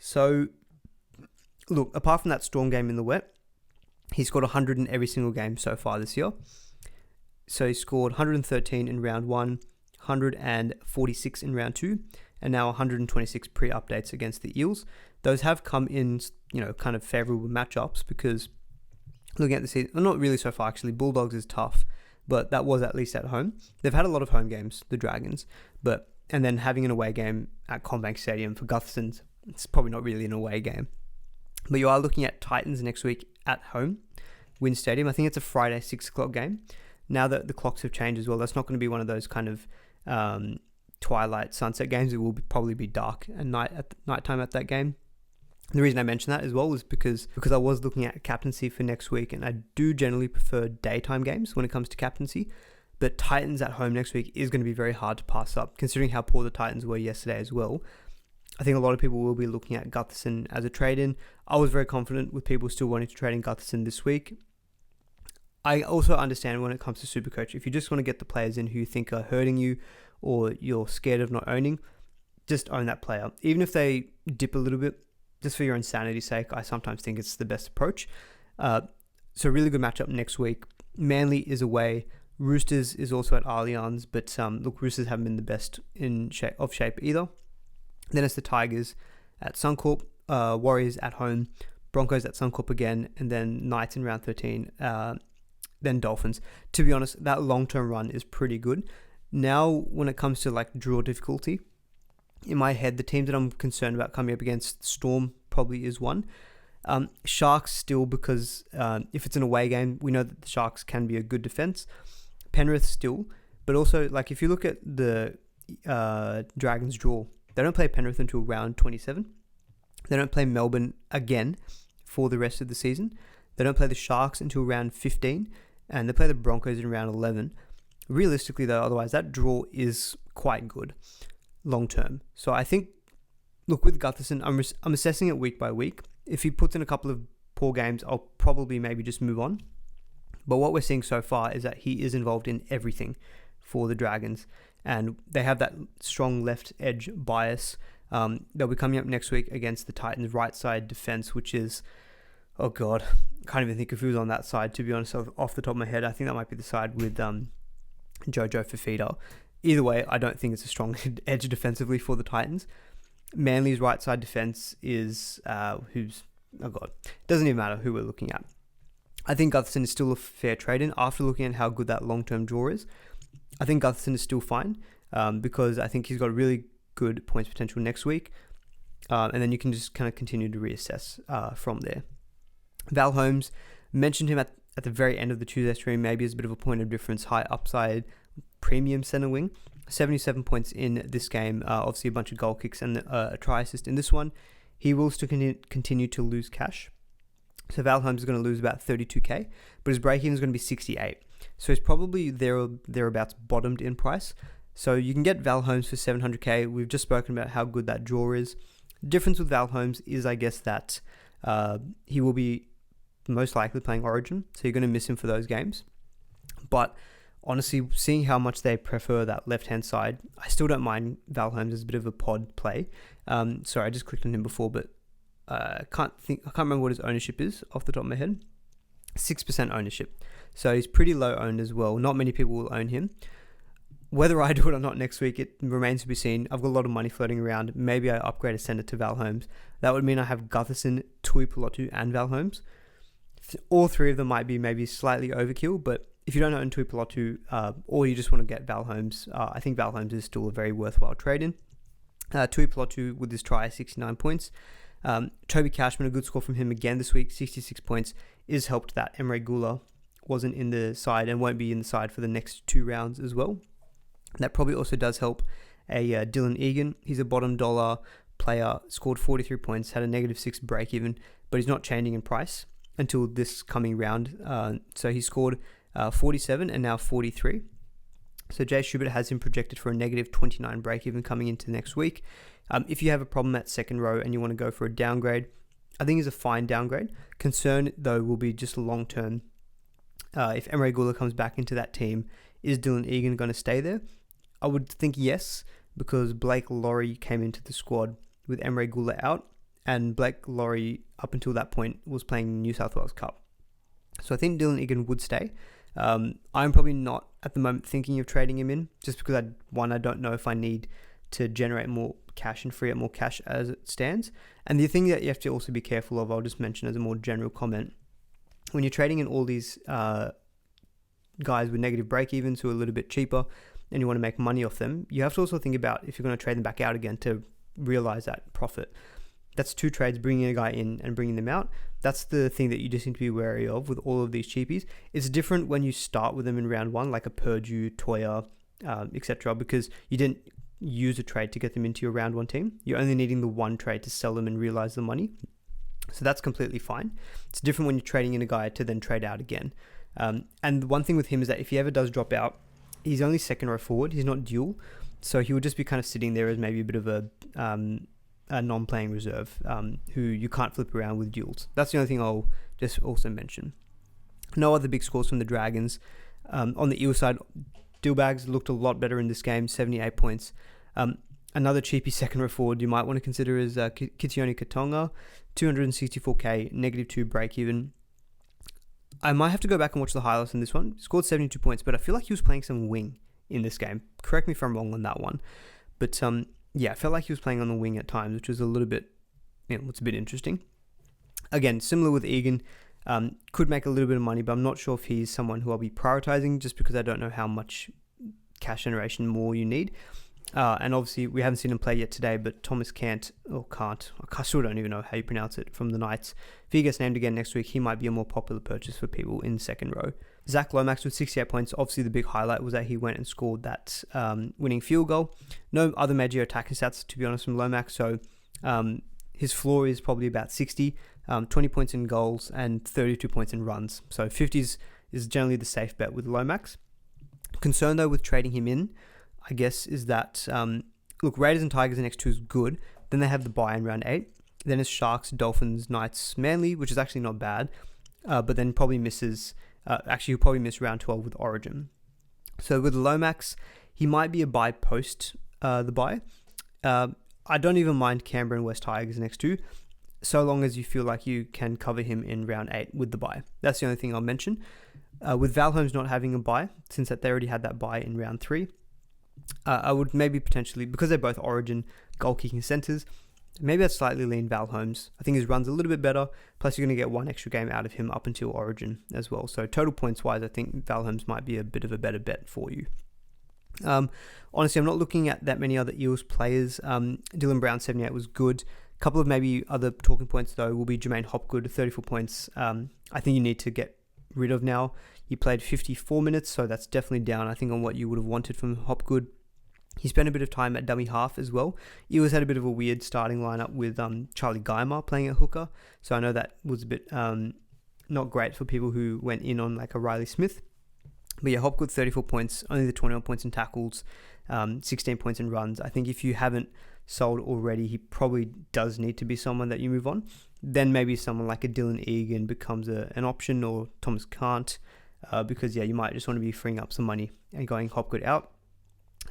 S1: So look, apart from that Storm game in the wet, he scored 100 in every single game so far this year. So he scored 113 in round 1, 146 in round 2, and now 126 pre-updates against the Eels. Those have come in, kind of favourable matchups because looking at the season, well, not really so far actually. Bulldogs is tough, but that was at least at home. They've had a lot of home games, the Dragons, and then having an away game at CommBank Stadium for Guthersons, it's probably not really an away game. But you are looking at Titans next week at home, Wynn Stadium. I think it's a Friday 6 o'clock game. Now that the clocks have changed as well, that's not going to be one of those kind of twilight sunset games. It will probably be dark at nighttime at that game. The reason I mention that as well is because I was looking at captaincy for next week, and I do generally prefer daytime games when it comes to captaincy. But Titans at home next week is going to be very hard to pass up, considering how poor the Titans were yesterday as well. I think a lot of people will be looking at Gutherson as a trade-in. I was very confident with people still wanting to trade in Gutherson this week. I also understand when it comes to Supercoach, if you just want to get the players in who you think are hurting you or you're scared of not owning, just own that player. Even if they dip a little bit, just for your own sanity's sake, I sometimes think it's the best approach. So really good matchup next week. Manly is away. Roosters is also at Allianz, but look, Roosters haven't been the best in shape either. Then it's the Tigers at Suncorp, Warriors at home, Broncos at Suncorp again, and then Knights in round 13, then Dolphins. To be honest, that long-term run is pretty good. Now, when it comes to like draw difficulty, in my head, the teams that I'm concerned about coming up against, Storm probably is one. Sharks still, because if it's an away game, we know that the Sharks can be a good defense. Penrith still, but also like if you look at the Dragons draw, they don't play Penrith until round 27. They don't play Melbourne again for the rest of the season. They don't play the Sharks until round 15, and they play the Broncos in round 11. Realistically though, otherwise that draw is quite good long term. So I think, look, with Gutherson, I'm assessing it week by week. If he puts in a couple of poor games, I'll probably maybe just move on. But what we're seeing so far is that he is involved in everything for the Dragons, and they have that strong left edge bias. They'll be coming up next week against the Titans' right side defense, which is, oh God, I can't even think if he was on that side, to be honest, off the top of my head. I think that might be the side with Jojo Fafita. Either way, I don't think it's a strong edge defensively for the Titans. Manly's right side defense is, oh God, doesn't even matter who we're looking at. I think Gutherson is still a fair trade-in after looking at how good that long-term draw is. I think Gutherson is still fine because I think he's got really good points potential next week. And then you can just kind of continue to reassess from there. Val Holmes, mentioned him at the very end of the Tuesday stream, maybe as a bit of a point of difference, high upside, premium center wing. 77 points in this game, obviously a bunch of goal kicks and a try assist in this one. He will still continue to lose cash. So Val Holmes is going to lose about 32k, but his break-even is going to be 68. So he's probably thereabouts bottomed in price. So you can get Val Holmes for 700k. We've just spoken about how good that draw is. The difference with Val Holmes is, I guess, that he will be most likely playing Origin, so you're going to miss him for those games. But honestly, seeing how much they prefer that left-hand side, I still don't mind Val Holmes as a bit of a pod play. Sorry, I just clicked on him before, but I can't remember what his ownership is off the top of my head. 6% ownership. So he's pretty low owned as well. Not many people will own him. Whether I do it or not next week, it remains to be seen. I've got a lot of money floating around. Maybe I upgrade a center to Val Holmes. That would mean I have Gutherson, Tuipulotu, and Val Holmes. All three of them might be maybe slightly overkill, but if you don't own Tuipulotu or you just want to get Val Holmes, I think Val Holmes is still a very worthwhile trade-in. Tuipulotu with his try, 69 points. Toby Cashman, a good score from him again this week, 66 points, is helped that Emre Gula wasn't in the side and won't be in the side for the next 2 rounds as well. That probably also does help a Dylan Egan. He's a bottom dollar player, scored 43 points, had a -6 break even, but he's not changing in price until this coming round. So he scored 47 and now 43. So Jay Schubert has him projected for a -29 break even coming into next week. If you have a problem at second row and you want to go for a downgrade, I think he's a fine downgrade. Concern, though, will be just long term. If Emre Gula comes back into that team, is Dylan Egan going to stay there? I would think yes, because Blake Laurie came into the squad with Emre Gula out, and Blake Laurie, up until that point, was playing New South Wales Cup. So I think Dylan Egan would stay. I'm probably not at the moment thinking of trading him in, just because I don't know if I need to generate more cash and free up more cash as it stands. And the thing that you have to also be careful of, I'll just mention as a more general comment, when you're trading in all these guys with negative break-evens who are a little bit cheaper and you want to make money off them, you have to also think about if you're going to trade them back out again to realize that profit. That's 2 trades, bringing a guy in and bringing them out. That's the thing that you just need to be wary of with all of these cheapies. It's different when you start with them in round 1, like a Purdue, Toya, etc., because you didn't use a trade to get them into your round 1 team. You're only needing the 1 trade to sell them and realize the money. So that's completely fine. It's different when you're trading in a guy to then trade out again. And one thing with him is that if he ever does drop out, he's only second row forward. He's not dual. So he would just be kind of sitting there as maybe a bit of a non-playing reserve who you can't flip around with duels. That's the only thing I'll just also mention. No other big scores from the Dragons. On the Eel side, Dillbags looked a lot better in this game, 78 points. Another cheapy second row forward you might want to consider is Kitione Katonga, 264k, -2 break-even. I might have to go back and watch the highlights on this one. He scored 72 points, but I feel like he was playing some wing in this game. Correct me if I'm wrong on that one. But yeah, I felt like he was playing on the wing at times, which was a little bit, it's a bit interesting. Again, similar with Egan, could make a little bit of money, but I'm not sure if he's someone who I'll be prioritizing just because I don't know how much cash generation more you need. And obviously, we haven't seen him play yet today, but Thomas Cant, I still don't even know how you pronounce it, from the Knights. If he gets named again next week, he might be a more popular purchase for people in second row. Zach Lomax with 68 points. Obviously, the big highlight was that he went and scored that winning field goal. No other major attacking stats, to be honest, from Lomax. So his floor is probably about 60, 20 points in goals and 32 points in runs. So 50s is generally the safe bet with Lomax. Concern, though, with trading him in, I guess, is that, look, Raiders and Tigers in X2 is good. Then they have the bye in round 8. Then it's Sharks, Dolphins, Knights, Manly, which is actually not bad. But then probably misses, he'll probably miss round 12 with Origin. So with Lomax, he might be a bye post the bye. I don't even mind Canberra and West Tigers in X2, so long as you feel like you can cover him in round 8 with the bye. That's the only thing I'll mention. With Val Holmes not having a bye, since that they already had that bye in round 3, I would maybe potentially, because they're both Origin goal-kicking centres, maybe I'd slightly lean Val Holmes. I think his run's a little bit better, plus you're going to get 1 extra game out of him up until Origin as well. So total points-wise, I think Val Holmes might be a bit of a better bet for you. Honestly, I'm not looking at that many other Eels players. Dylan Brown, 78, was good. A couple of maybe other talking points, though, will be Jermaine Hopgood, 34 points. I think you need to get rid of now. He played 54 minutes, so that's definitely down, I think, on what you would have wanted from Hopgood. He spent a bit of time at dummy half as well. Eels had a bit of a weird starting lineup with Charlie Geimer playing at hooker, so I know that was a bit not great for people who went in on like a Riley Smith. But yeah, Hopgood, 34 points, only the 21 points in tackles, 16 points in runs. I think if you haven't sold already, he probably does need to be someone that you move on. Then maybe someone like a Dylan Egan becomes an option, or Thomas Cant, because yeah, you might just want to be freeing up some money and going Hopgood out.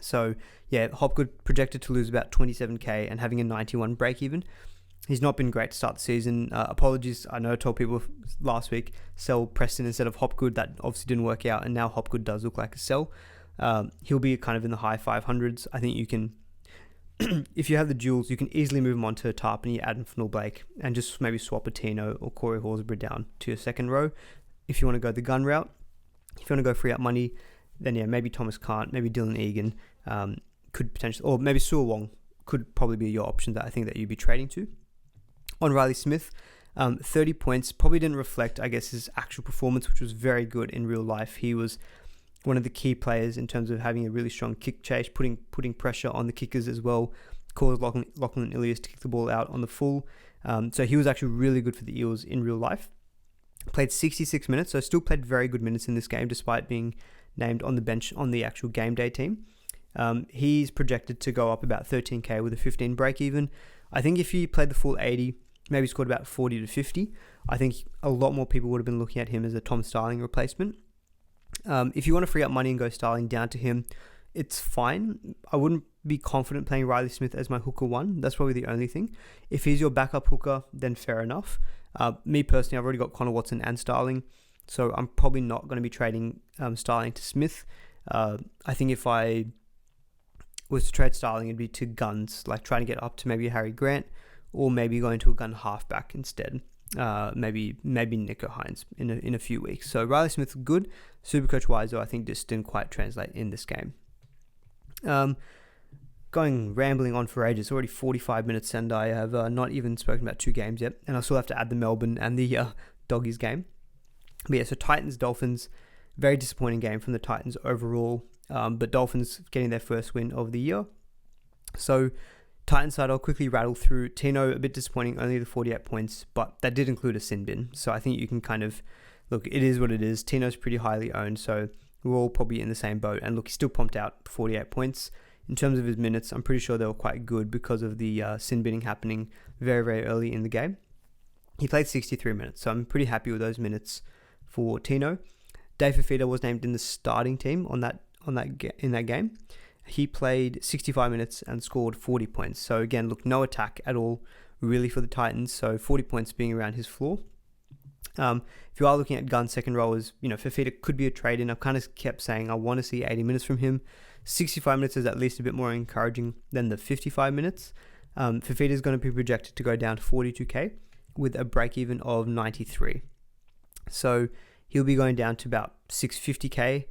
S1: So yeah, Hopgood projected to lose about 27k and having a 91 break even. He's not been great to start the season. Apologies, I know I told people last week, sell Preston instead of Hopgood. That obviously didn't work out, and now Hopgood does look like a sell. He'll be kind of in the high 500s. I think you can, if you have the duels, you can easily move him on to Tarpany, Adam Fennell-Blake, and just maybe swap a Tino or Corey Horsburgh down to your second row if you want to go the gun route. If you want to go free up money, then yeah, maybe Thomas Cant, maybe Dylan Egan could potentially, or maybe Suo Wong could probably be your option that I think that you'd be trading to. On Riley Smith, 30 points, probably didn't reflect, I guess, his actual performance, which was very good in real life. He was one of the key players in terms of having a really strong kick chase, putting pressure on the kickers as well, caused Lachlan Ilias to kick the ball out on the full. So he was actually really good for the Eels in real life. Played 66 minutes, so still played very good minutes in this game despite being named on the bench on the actual game day team. He's projected to go up about 13k with a 15 break even. I think if he played the full 80, maybe scored about 40 to 50, I think a lot more people would have been looking at him as a Tom Starling replacement. If you want to free up money and go Starling down to him, it's fine. I wouldn't be confident playing Riley Smith as my hooker 1. That's probably the only thing. If he's your backup hooker, then fair enough. Me personally, I've already got Connor Watson and Starling, so I'm probably not going to be trading Starling to Smith. I think if I was to trade Starling, it'd be to guns, like trying to get up to maybe a Harry Grant, or maybe going to a gun halfback instead. maybe Nico Hines in a few weeks. So Riley Smith good. Supercoach wise though, I think just didn't quite translate in this game. Going rambling on for ages. It's already 45 minutes and I have not even spoken about 2 games yet, and I still have to add the Melbourne and the Doggies game. But yeah, so Titans Dolphins, very disappointing game from the Titans overall, but Dolphins getting their first win of the year. So Titans side, I'll quickly rattle through. Tino, a bit disappointing, only the 48 points, but that did include a sin bin. So I think you can kind of, look, it is what it is. Tino's pretty highly owned, so we're all probably in the same boat. And look, he still pumped out 48 points. In terms of his minutes, I'm pretty sure they were quite good because of the sin binning happening very, very early in the game. He played 63 minutes, so I'm pretty happy with those minutes for Tino. Dave Fifita was named in the starting team in that game. He played 65 minutes and scored 40 points. So again, look, no attack at all really for the Titans. So 40 points being around his floor. If you are looking at gun second rowers, Fifita could be a trade in. I've kind of kept saying I want to see 80 minutes from him. 65 minutes is at least a bit more encouraging than the 55 minutes. Fifita is going to be projected to go down to 42k with a break even of 93. So he'll be going down to about 650k.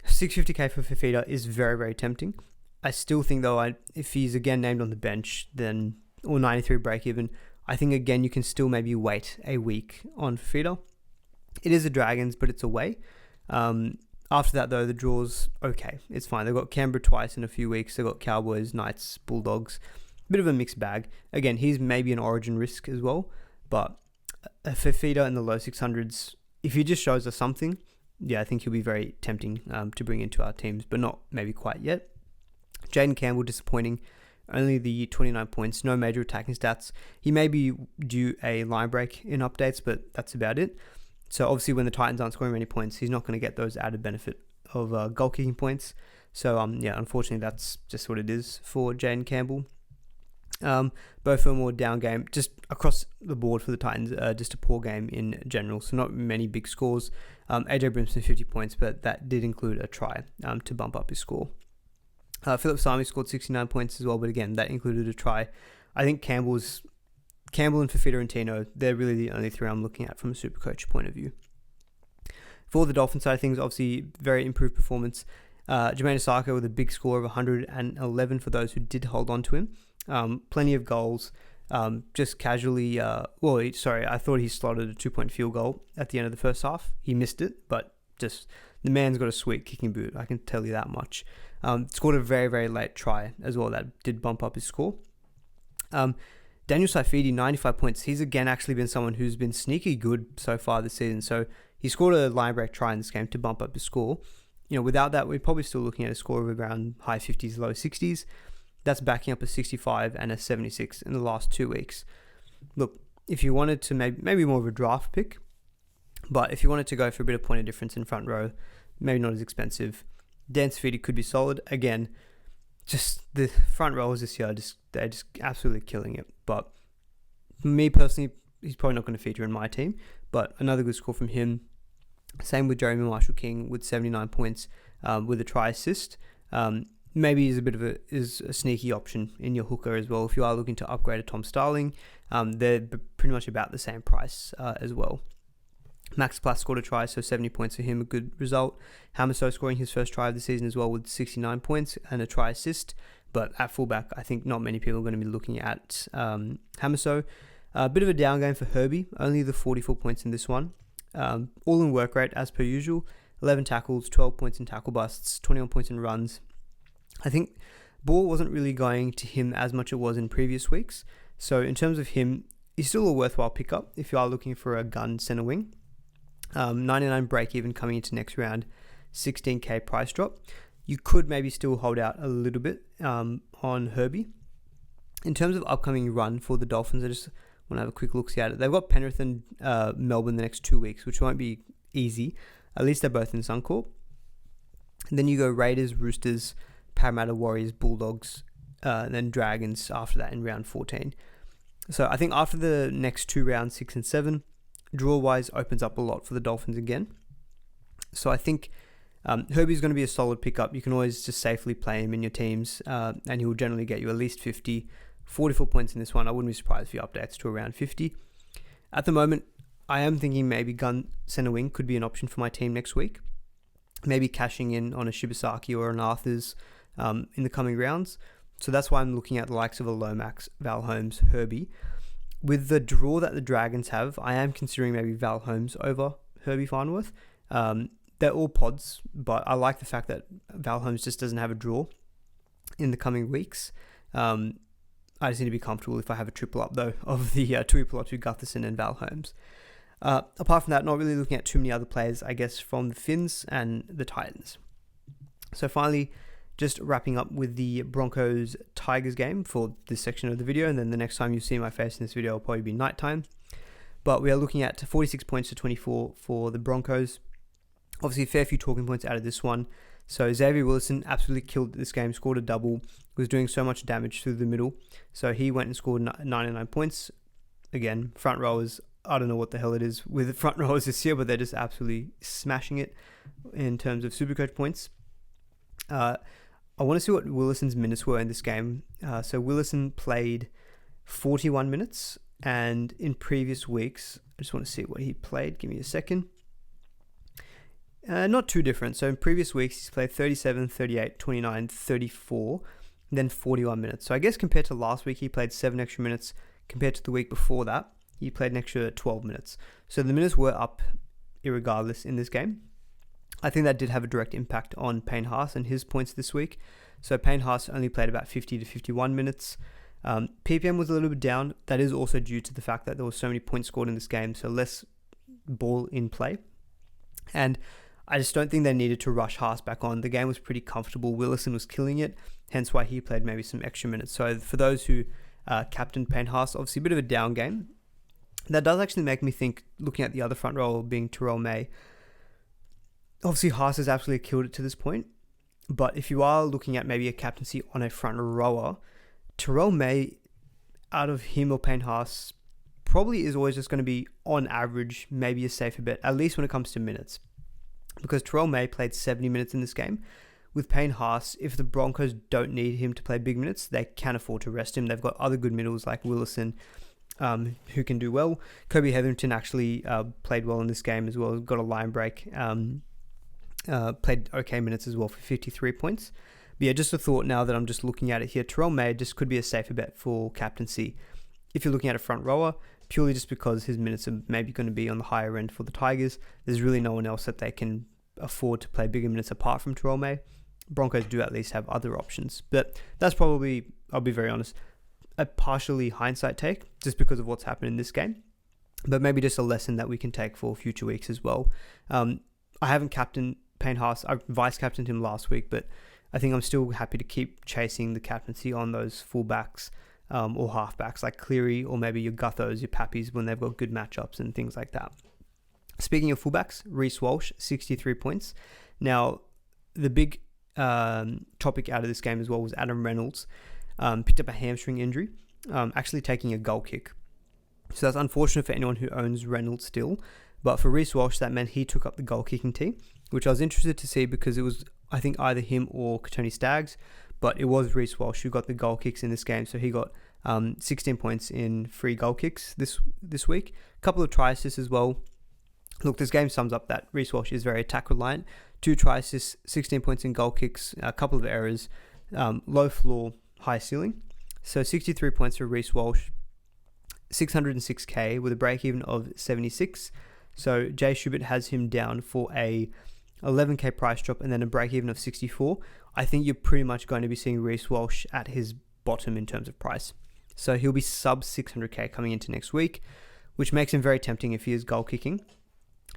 S1: 650k for Fifita is very, very tempting. I still think though, if he's again named on the bench, then or 93 break even, I think again you can still maybe wait a week on Fifita. It is the Dragons, but it's away. After that though, the draw's okay. It's fine. They've got Canberra twice in a few weeks. They've got Cowboys, Knights, Bulldogs. Bit of a mixed bag. Again, he's maybe an origin risk as well, but Fifita in the low 600s, if he just shows us something, yeah, I think he'll be very tempting to bring into our teams, but not maybe quite yet. Jaden Campbell, disappointing. Only the 29 points, no major attacking stats. He may be due a line break in updates, but that's about it. So obviously when the Titans aren't scoring many points, he's not going to get those added benefit of goal kicking points. So yeah, unfortunately that's just what it is for Jaden Campbell. Both a more down game, just across the board for the Titans, just a poor game in general, so not many big scores. AJ Brimson 50 points, but that did include a try to bump up his score. Philip Sami scored 69 points as well, but again, that included a try. I think Campbell and Fifita and Tino, they're really the only 3 I'm looking at from a Supercoach point of view. For the Dolphins side of things, obviously very improved performance. Jermaine Osako with a big score of 111 for those who did hold on to him. Plenty of goals. Just casually, I thought he slotted a 2-point field goal at the end of the first half. He missed it, but just the man's got a sweet kicking boot, I can tell you that much. Scored a very, very late try as well that did bump up his score. Daniel Saifidi, 95 points. He's again actually been someone who's been sneaky good so far this season. So he scored a line break try in this game to bump up his score. Without that, we're probably still looking at a score of around high 50s, low 60s. That's backing up a 65 and a 76 in the last 2 weeks. Look, if you wanted to maybe more of a draft pick, but if you wanted to go for a bit of point of difference in front row, maybe not as expensive, Dan Saifidi could be solid. Again, just the front rowers this year, they're just absolutely killing it. But for me personally, he's probably not going to feature in my team, but another good score from him. Same with Jeremy Marshall-King with 79 points with a try assist. Maybe is a sneaky option in your hooker as well. If you are looking to upgrade a Tom Starling, they're pretty much about the same price as well. Max Platt scored a try, so 70 points for him, a good result. Hamiso scoring his first try of the season as well with 69 points and a try assist. But at fullback, I think not many people are going to be looking at Hamiso. A bit of a down game for Herbie, only the 44 points in this one. All in work rate as per usual, 11 tackles, 12 points in tackle busts, 21 points in runs. I think ball wasn't really going to him as much as it was in previous weeks. So in terms of him, he's still a worthwhile pickup if you are looking for a gun center wing. 99 break even coming into next round, 16k price drop. You could maybe still hold out a little bit on Herbie. In terms of upcoming run for the Dolphins, I just want to have a quick look at it. They've got Penrith and Melbourne the next 2 weeks, which won't be easy. At least they're both in Suncorp. And then you go Raiders, Roosters, Parramatta, Warriors, Bulldogs, and then Dragons after that in round 14. So I think after the next 2 rounds, 6 and 7, draw-wise opens up a lot for the Dolphins again. So I think Herbie's going to be a solid pickup. You can always just safely play him in your teams, and he will generally get you at least 50, 44 points in this one. I wouldn't be surprised if he updates to around 50. At the moment, I am thinking maybe gun center wing could be an option for my team next week. Maybe cashing in on a Shibasaki or an Arthurs in the coming rounds. So that's why I'm looking at the likes of a Lomax, Val Holmes, Herbie. With the draw that the Dragons have, I am considering maybe Val Holmes over Herbie Farnworth. They're all pods, but I like the fact that Val Holmes just doesn't have a draw in the coming weeks. I just need to be comfortable if I have a triple up, though, of the Tuipulotu, Gutherson and Val Holmes. Apart from that, not really looking at too many other players, I guess, from the Finns and the Titans. So finally, just wrapping up with the Broncos-Tigers game for this section of the video, and then the next time you see my face in this video will probably be nighttime. But we are looking at 46 points to 24 for the Broncos. Obviously, a fair few talking points out of this one. So Xavier Willison absolutely killed this game, scored a double, was doing so much damage through the middle. So he went and scored 99 points. Again, front rowers, I don't know what the hell it is with the front rowers this year, but they're just absolutely smashing it in terms of SuperCoach points. I want to see what Willison's minutes were in this game. So Willison played 41 minutes, and in previous weeks, I just want to see what he played. Give me a second. Not too different. So in previous weeks, he's played 37, 38, 29, 34, and then 41 minutes. So I guess compared to last week, he played 7 extra minutes. Compared to the week before that, he played an extra 12 minutes. So the minutes were up irregardless in this game. I think that did have a direct impact on Payne Haas and his points this week. So Payne Haas only played about 50 to 51 minutes. PPM was a little bit down. That is also due to the fact that there were so many points scored in this game, so less ball in play. And I just don't think they needed to rush Haas back on. The game was pretty comfortable. Willison was killing it, hence why he played maybe some extra minutes. So for those who captained Payne Haas, obviously a bit of a down game. That does actually make me think, looking at the other front row being Terrell May, obviously Haas has absolutely killed it to this point. But if you are looking at maybe a captaincy on a front rower, Terrell May, out of him or Payne Haas, probably is always just going to be, on average, maybe a safer bet, at least when it comes to minutes. Because Terrell May played 70 minutes in this game. With Payne Haas, if the Broncos don't need him to play big minutes, they can afford to rest him. They've got other good middles like Willison, who can do well. Kobe Hetherington actually played well in this game as well. Got a line break. Played okay minutes as well for 53 points. But yeah, just a thought now that I'm just looking at it here. Terrell May just could be a safer bet for captaincy if you're looking at a front rower, purely just because his minutes are maybe going to be on the higher end for the Tigers. There's really no one else that they can afford to play bigger minutes apart from Terrell May. Broncos do at least have other options. But that's probably, I'll be very honest, a partially hindsight take just because of what's happened in this game. But maybe just a lesson that we can take for future weeks as well. I haven't captained Payne Haas. I vice-captained him last week, but I think I'm still happy to keep chasing the captaincy on those fullbacks or halfbacks like Cleary or maybe your Guthos, your Pappies when they've got good matchups and things like that. Speaking of fullbacks, Reece Walsh, 63 points. Now, the big topic out of this game as well was Adam Reynolds. Picked up a hamstring injury, actually taking a goal kick. So that's unfortunate for anyone who owns Reynolds still. But for Reece Walsh, that meant he took up the goal kicking team, which I was interested to see because it was, I think, either him or Katoni Staggs. But it was Reece Walsh who got the goal kicks in this game. So he got 16 points in free goal kicks this week. A couple of try assists as well. Look, this game sums up that Reece Walsh is very attack reliant. 2 try assists, 16 points in goal kicks, a couple of errors, low floor, high ceiling. So 63 points for Reece Walsh, 606k with a break even of 76. So Jay Schubert has him down for a 11k price drop and then a break even of 64. I think you're pretty much going to be seeing Reece Walsh at his bottom in terms of price. So he'll be sub 600k coming into next week, which makes him very tempting if he is goal kicking.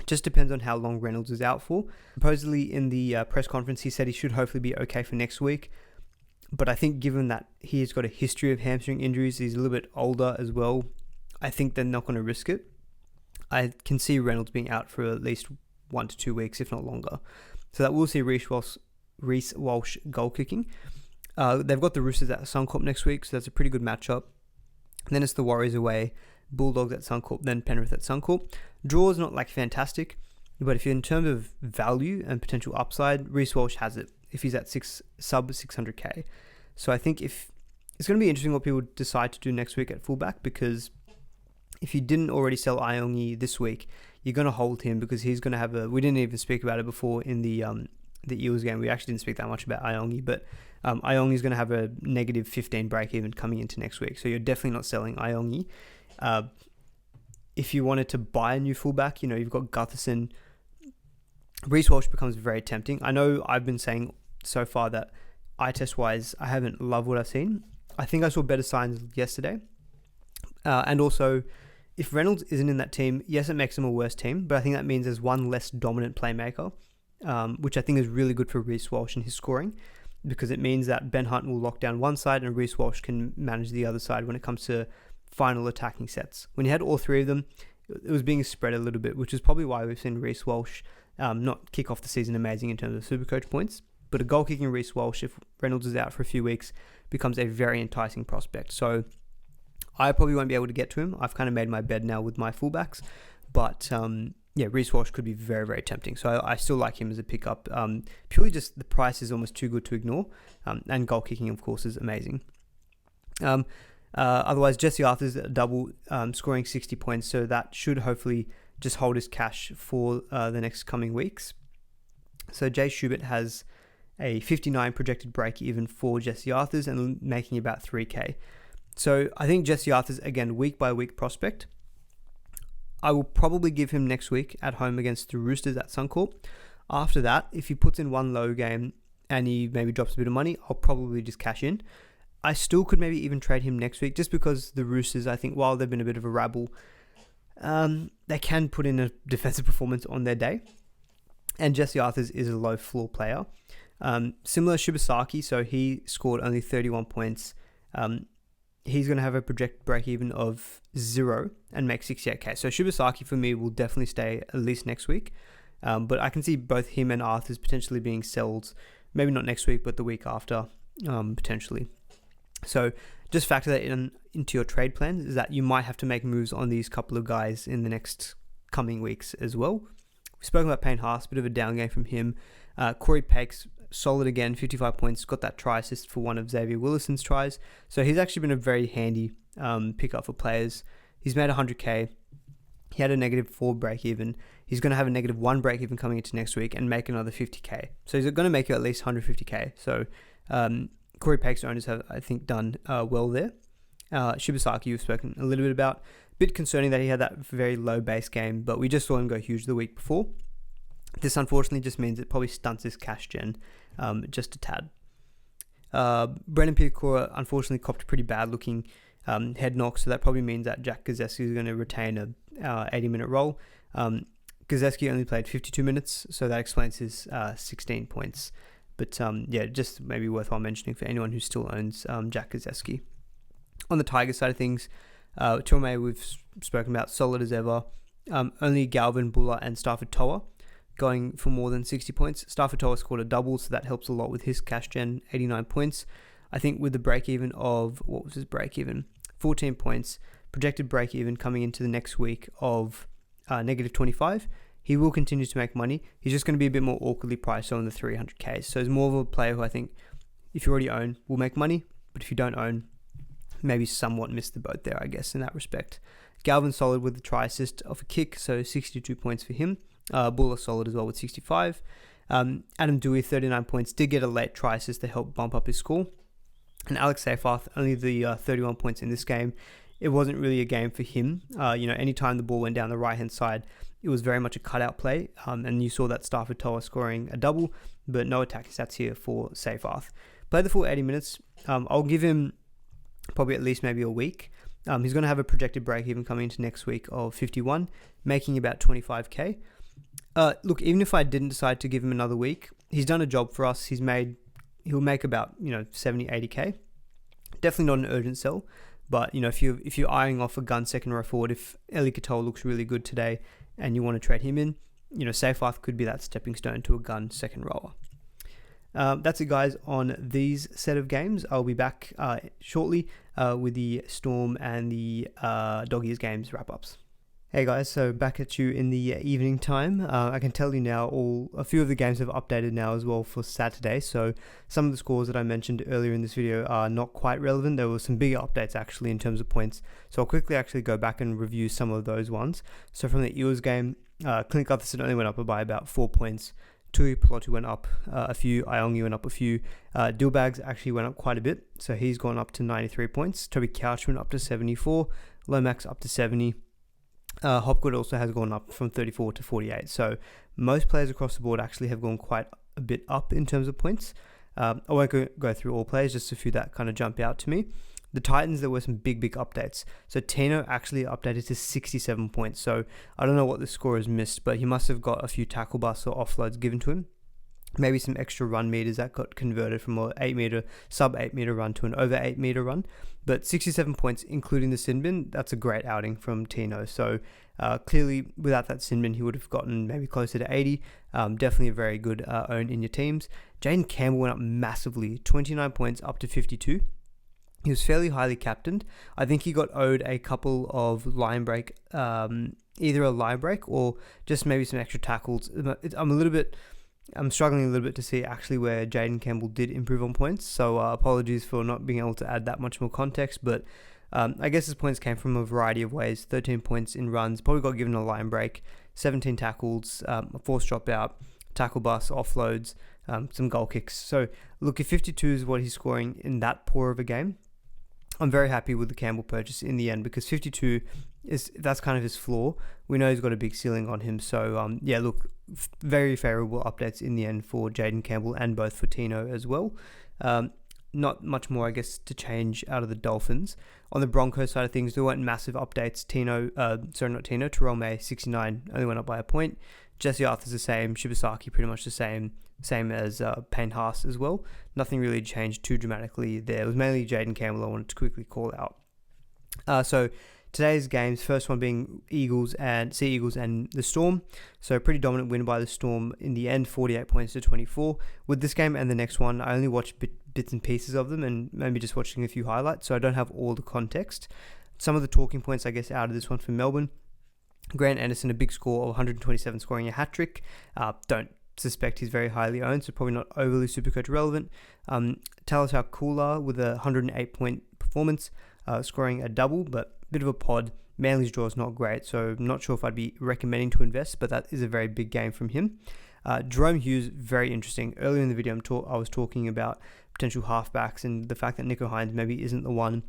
S1: Just depends on how long Reynolds is out for. Supposedly in the press conference, he said he should hopefully be okay for next week. But I think given that he has got a history of hamstring injuries, he's a little bit older as well, I think they're not going to risk it. I can see Reynolds being out for at least 1 to 2 weeks, if not longer. So that we'll see Reece Walsh goal kicking. They've got the Roosters at Suncorp next week, so that's a pretty good matchup. And then it's the Warriors away, Bulldogs at Suncorp, then Penrith at Suncorp. Draw is not like fantastic, but if you're in terms of value and potential upside, Reece Walsh has it if he's at sub 600k. So I think if it's going to be interesting what people decide to do next week at fullback, because if you didn't already sell Iongi this week, you're going to hold him because he's going to have we didn't even speak about it before in the Eels game. We actually didn't speak that much about Iongi, but Iongi is going to have a negative 15 break even coming into next week. So you're definitely not selling Iongi. If you wanted to buy a new fullback, you've got Gutherson. Reece Walsh becomes very tempting. I know I've been saying so far that eye test wise, I haven't loved what I've seen. I think I saw better signs yesterday. And also, if Reynolds isn't in that team, yes, it makes them a worse team, but I think that means there's one less dominant playmaker, which I think is really good for Reece Walsh and his scoring, because it means that Ben Hunt will lock down one side and Reece Walsh can manage the other side when it comes to final attacking sets. When you had all three of them, it was being spread a little bit, which is probably why we've seen Reece Walsh not kick off the season amazing in terms of SuperCoach points, but a goal-kicking Reece Walsh, if Reynolds is out for a few weeks, becomes a very enticing prospect. So I probably won't be able to get to him. I've kind of made my bed now with my fullbacks, but Reece Walsh could be very, very tempting. So I still like him as a pickup. Purely just the price is almost too good to ignore, and goal-kicking, of course, is amazing. Otherwise, Jesse Arthur's a double, scoring 60 points, so that should hopefully just hold his cash for the next coming weeks. So Jay Schubert has a 59 projected break even for Jesse Arthur's and making about 3k. So I think Jesse Arthur's, again, week by week prospect. I will probably give him next week at home against the Roosters at Suncorp. After that, if he puts in one low game and he maybe drops a bit of money, I'll probably just cash in. I still could maybe even trade him next week, just because the Roosters, I think, while they've been a bit of a rabble, they can put in a defensive performance on their day. And Jesse Arthurs is a low floor player. Similar Shibasaki, so he scored only 31 points. He's going to have a projected break even of 0 and make 68k. So Shibasaki for me will definitely stay at least next week. But I can see both him and Arthurs potentially being sold, maybe not next week, but the week after, potentially. So just factor that into your trade plans, is that you might have to make moves on these couple of guys in the next coming weeks as well. We've spoken about Payne Haas, bit of a down game from him. Corey Pake's solid again, 55 points, got that try assist for one of Xavier Willison's tries. So he's actually been a very handy pickup for players. He's made 100k. He had a -4 break even. He's going to have a -1 break even coming into next week and make another 50k. So he's going to make you at least 150k. So Corey Pake's owners have, I think, done well there. Shibasaki, we've spoken a little bit about. Bit concerning that he had that very low base game, but we just saw him go huge the week before. This unfortunately just means it probably stunts his cash gen just a tad. Brendan Piakura unfortunately copped a pretty bad looking head knock, so that probably means that Jack Gazzeski is going to retain a 80-minute role. Gazzeski only played 52 minutes, so that explains his 16 points. But just maybe worthwhile mentioning for anyone who still owns Jack Gazzeski. On the Tigers side of things, Tuame we've spoken about, solid as ever. Only Galvin, Buller and Stafford Toa going for more than 60 points. Stafford Toa scored a double, so that helps a lot with his cash gen, 89 points. I think with the break even of, what was his break even? 14 points, projected break even coming into the next week of -25. He will continue to make money. He's just going to be a bit more awkwardly priced on the 300k. So he's more of a player who I think, if you already own, will make money. But if you don't own, maybe somewhat missed the boat there, I guess, in that respect. Galvin solid with the try assist off a kick, so 62 points for him. Buller solid as well with 65. Adam Dewey, 39 points, did get a late try assist to help bump up his score. And Alex Seyfarth, only the 31 points in this game. It wasn't really a game for him. Anytime the ball went down the right-hand side, it was very much a cutout play. And you saw that Stafford Toa scoring a double, but no attacking stats here for Seyfarth. Played the full 80 minutes. I'll give him probably at least maybe a week. He's going to have a projected break even coming into next week of 51, making about 25k. Look, even if I didn't decide to give him another week, he's done a job for us. He'll make about 70, 80k. Definitely not an urgent sell, but if you're eyeing off a gun second row forward, if Eli Katoa looks really good today and you want to trade him in, Seyfarth could be that stepping stone to a gun second rower. That's it, guys, on these set of games. I'll be back shortly with the Storm and the Dog Ears games wrap-ups. Hey guys, so back at you in the evening time. I can tell you now a few of the games have updated now as well for Saturday, so some of the scores that I mentioned earlier in this video are not quite relevant. There were some bigger updates actually in terms of points, so I'll quickly actually go back and review some of those ones. So from the Eels game, Clint Gutherson only went up by about 4 points. Tui Pelotu went up a few, Iongi went up a few, Dillbags actually went up quite a bit, so he's gone up to 93 points, Toby Couchman up to 74, Lomax up to 70, Hopgood also has gone up from 34 to 48, so most players across the board actually have gone quite a bit up in terms of points. I won't go through all players, just a few that kind of jump out to me. The Titans, there were some big updates. So Tino actually updated to 67 points. So I don't know what the score has missed, but he must have got a few tackle busts or offloads given to him. Maybe some extra run meters that got converted from a sub 8 meter run to an over 8 meter run. But 67 points, including the sin bin, that's a great outing from Tino. So clearly, without that sin bin, he would have gotten maybe closer to 80. Definitely a very good own in your teams. Jaden Campbell went up massively, 29 points up to 52. He was fairly highly captained. I think he got owed a couple of line break, either a line break or just maybe some extra tackles. I'm struggling a little bit to see actually where Jaden Campbell did improve on points. So apologies for not being able to add that much more context. But I guess his points came from a variety of ways. 13 points in runs, probably got given a line break, 17 tackles, a forced dropout, tackle bust, offloads, some goal kicks. So look, if 52 is what he's scoring in that poor of a game, I'm very happy with the Campbell purchase in the end, because 52 that's kind of his floor. We know he's got a big ceiling on him. So yeah, look, very favourable updates in the end for Jaden Campbell and both for Tino as well. Not much more, I guess, to change out of the Dolphins. On the Broncos side of things, there weren't massive updates. Terrell May, 69, only went up by a point. Jesse Arthur's the same. Shibasaki pretty much the same as Payne Haas as well. Nothing really changed too dramatically there. It was mainly Jaden Campbell I wanted to quickly call out. So today's games, first one being Sea Eagles and the Storm. So a pretty dominant win by the Storm in the end, 48 points to 24. With this game and the next one, I only watched bits and pieces of them and maybe just watching a few highlights, so I don't have all the context. Some of the talking points, I guess, out of this one for Melbourne. Grant Anderson, a big score of 127, scoring a hat-trick. Don't suspect he's very highly owned, so probably not overly Supercoach relevant. Talatau Kula with a 108-point performance, scoring a double, but a bit of a pod. Manly's draw is not great, so I'm not sure if I'd be recommending to invest, but that is a very big game from him. Jerome Hughes, very interesting. Earlier in the video, I was talking about potential halfbacks and the fact that Nicho Hynes maybe isn't the one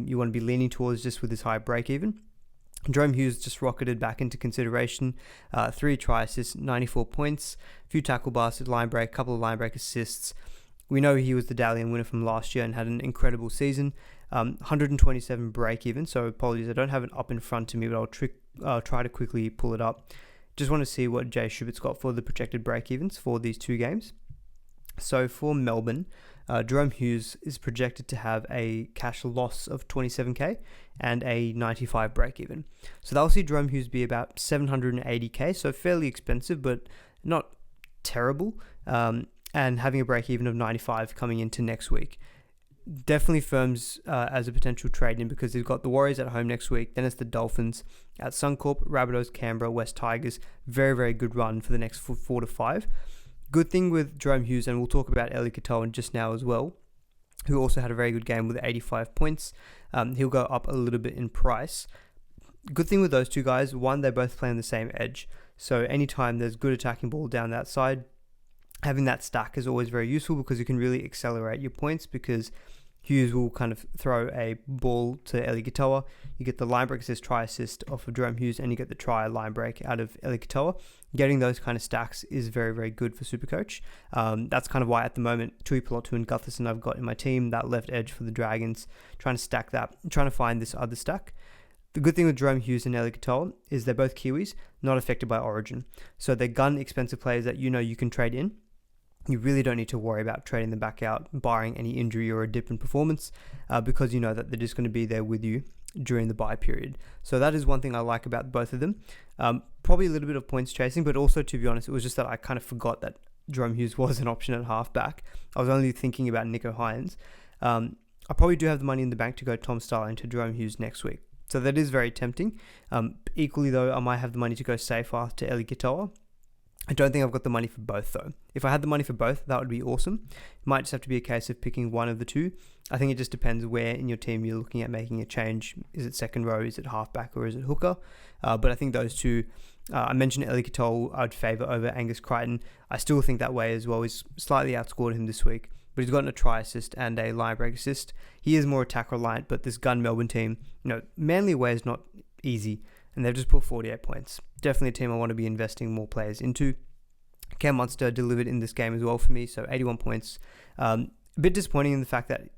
S1: you want to be leaning towards just with this high break-even. Jerome Hughes just rocketed back into consideration. 3 try assists, 94 points, a few tackle busts, line break, couple of line break assists. We know he was the Dalian winner from last year and had an incredible season. 127 break even, so apologies, I don't have it up in front of me, but I'll try to quickly pull it up. Just want to see what Jay Schubert's got for the projected break evens for these two games. So for Melbourne, Jerome Hughes is projected to have a cash loss of 27k and a 95 break even. So that'll see Jerome Hughes be about 780k, so fairly expensive, but not terrible. And having a break even of 95 coming into next week. Definitely firms as a potential trade in, because they've got the Warriors at home next week. Then it's the Dolphins at Suncorp, Rabbitohs, Canberra, West Tigers. Very, very good run for the next 4 to 5. Good thing with Jerome Hughes, and we'll talk about Eli Katoa just now as well, who also had a very good game with 85 points. He'll go up a little bit in price. Good thing with those two guys, one, they both play on the same edge. So anytime there's good attacking ball down that side, having that stack is always very useful, because you can really accelerate your points, because Hughes will kind of throw a ball to Eli Katoa. You get the line break assist, try assist off of Jerome Hughes, and you get the try line break out of Eli Katoa. Getting those kind of stacks is very, very good for Supercoach. That's kind of why at the moment, Tui Pelotu and Gutherson I've got in my team, that left edge for the Dragons, trying to stack that, trying to find this other stack. The good thing with Jerome Hughes and Eli Katoa is they're both Kiwis, not affected by Origin. So they're gun expensive players that you know you can trade in. You really don't need to worry about trading them back out, barring any injury or a dip in performance, because you know that they're just going to be there with you during the bye period. So that is one thing I like about both of them. Probably a little bit of points chasing, but also, to be honest, it was just that I kind of forgot that Jerome Hughes was an option at halfback. I was only thinking about Nicho Hynes. I probably do have the money in the bank to go Tom Starling to Jerome Hughes next week. So that is very tempting. Equally though, I might have the money to go safer to Eli Katoa. I don't think I've got the money for both though. If I had the money for both, that would be awesome. It might just have to be a case of picking one of the two. I think it just depends where in your team you're looking at making a change. Is it second row, is it halfback, or is it hooker? But I think those two, I mentioned Eli Katoa, I'd favour over Angus Crichton. I still think that way as well. He's slightly outscored him this week, but he's gotten a try assist and a line break assist. He is more attack reliant, but this gun Melbourne team, Manly away is not easy, and they've just put 48 points. Definitely a team I want to be investing more players into. Cam Munster delivered in this game as well for me, so 81 points. A bit disappointing in the fact that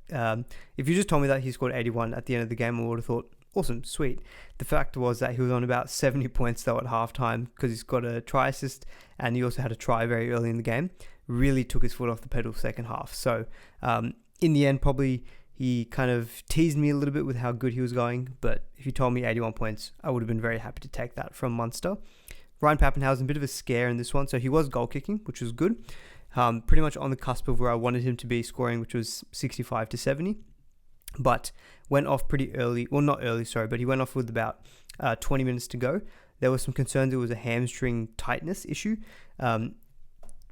S1: if you just told me that he scored 81 at the end of the game, I would have thought, awesome, sweet. The fact was that he was on about 70 points though at halftime because he's got a try assist and he also had a try very early in the game. Really took his foot off the pedal second half. So in the end, probably he kind of teased me a little bit with how good he was going, but if you told me 81 points, I would have been very happy to take that from Munster. Ryan Papenhuyzen, a bit of a scare in this one, so he was goal kicking, which was good. Pretty much on the cusp of where I wanted him to be scoring, which was 65 to 70. But went off pretty early. Well, not early, sorry, but he went off with about 20 minutes to go. There were some concerns it was a hamstring tightness issue.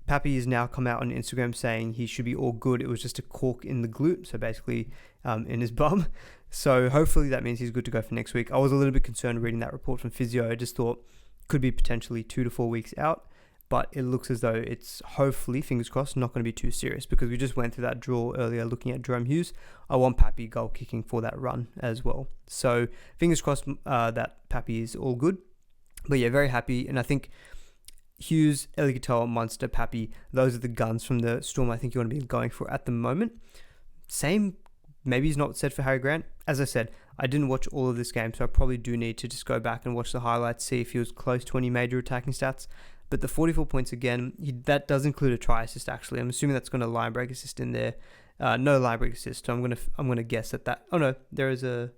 S1: Pappy has now come out on Instagram saying he should be all good. It was just a cork in the glute, so basically in his bum. So hopefully that means he's good to go for next week. I was a little bit concerned reading that report from physio. I just thought could be potentially 2 to 4 weeks out, but it looks as though it's hopefully, fingers crossed, not going to be too serious because we just went through that draw earlier looking at Jerome Hughes. I want Pappy goal kicking for that run as well. So fingers crossed that Pappy is all good. But yeah, very happy. And I think Hughes, Eli Katoa, Munster, Pappy, those are the guns from the Storm I think you want to be going for at the moment. Same, maybe he's not said for Harry Grant. As I said, I didn't watch all of this game, so I probably do need to just go back and watch the highlights, see if he was close to any major attacking stats. But the 44 points again, that does include a try assist actually. I'm assuming that's got a line break assist in there. No line break assist, so I'm gonna guess that. Oh no, there is a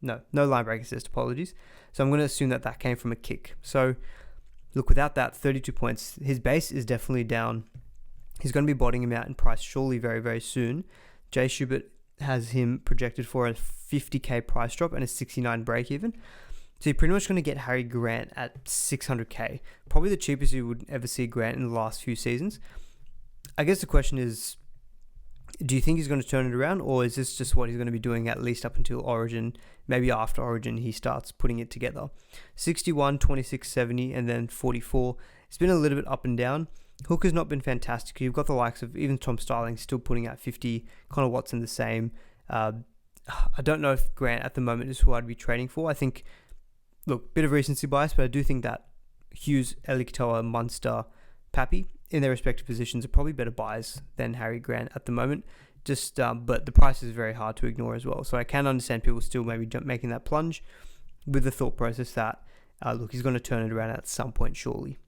S1: no line break assist. Apologies. So I'm gonna assume that came from a kick. So look, without that, 32 points. His base is definitely down. He's going to be bottoming him out in price surely very, very soon. Jay Schubert has him projected for a 50k price drop and a 69 break even. So you're pretty much going to get Harry Grant at 600k. Probably the cheapest you would ever see Grant in the last few seasons. I guess the question is, do you think he's going to turn it around, or is this just what he's going to be doing at least up until Origin? Maybe after Origin he starts putting it together. 61, 26, 70, and then 44. It's been a little bit up and down. Hooker's not been fantastic. You've got the likes of even Tom Starling still putting out 50. Connor Watson the same. I don't know if Grant at the moment is who I'd be trading for. I think, look, bit of recency bias, but I do think that Hughes, Eli Katoa, Munster, Pappy in their respective positions are probably better buys than Harry Grant at the moment. But the price is very hard to ignore as well. So I can understand people still maybe making that plunge with the thought process that, look, he's going to turn it around at some point surely.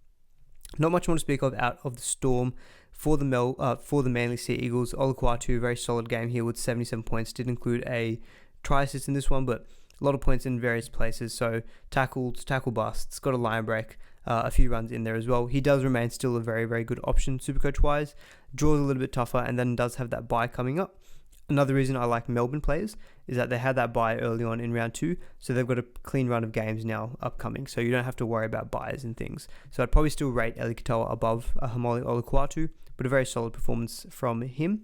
S1: Not much more to speak of out of the Storm. For the Manly Sea Eagles, Olukwatu, very solid game here with 77 points. Did include a try assist in this one, but a lot of points in various places. So tackle busts, got a line break, a few runs in there as well. He does remain still a very, very good option Supercoach wise. Draws a little bit tougher and then does have that bye coming up. Another reason I like Melbourne players is that they had that bye early on in round 2, so they've got a clean run of games now upcoming, so you don't have to worry about byes and things. So I'd probably still rate Eli Katoa above Hamoli Olukwatu, but a very solid performance from him.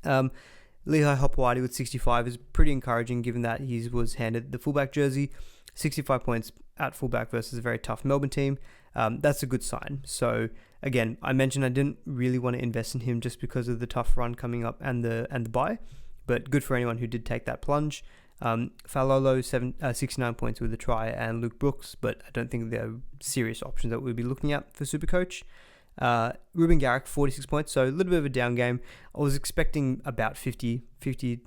S1: Lehigh Hopewadi with 65 is pretty encouraging given that he was handed the fullback jersey. 65 points at fullback versus a very tough Melbourne team. That's a good sign. So again, I mentioned I didn't really want to invest in him just because of the tough run coming up and the bye, but good for anyone who did take that plunge. Falolo 69 points with a try and Luke Brooks, but I don't think they're serious options that we'll be looking at for Supercoach. Ruben Garrick 46 points, so a little bit of a down game. I was expecting about 50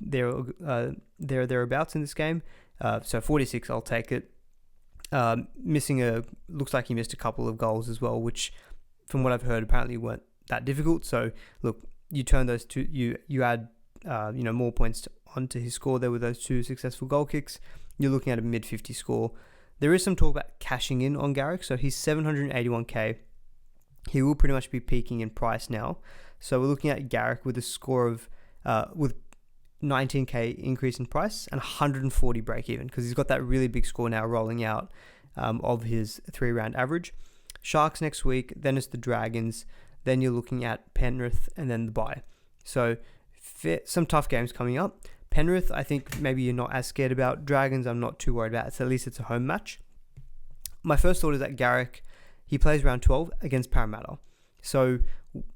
S1: thereabouts in this game. So 46, I'll take it. Looks like he missed a couple of goals as well, which from what I've heard apparently weren't that difficult. So look, you turn those two, you add more points onto his score there with those 2 successful goal kicks. You're looking at a mid 50 score. There is some talk about cashing in on Garrick, so he's 781k. He will pretty much be peaking in price now. So we're looking at Garrick with a score of with 19k increase in price and 140 break even because he's got that really big score now rolling out of his 3-round average. Sharks next week, then it's the Dragons, then you're looking at Penrith and then the bye. So some tough games coming up. Penrith, I think maybe you're not as scared about. Dragons, I'm not too worried about. At least it's a home match. My first thought is that Garrick, he plays round 12 against Parramatta. So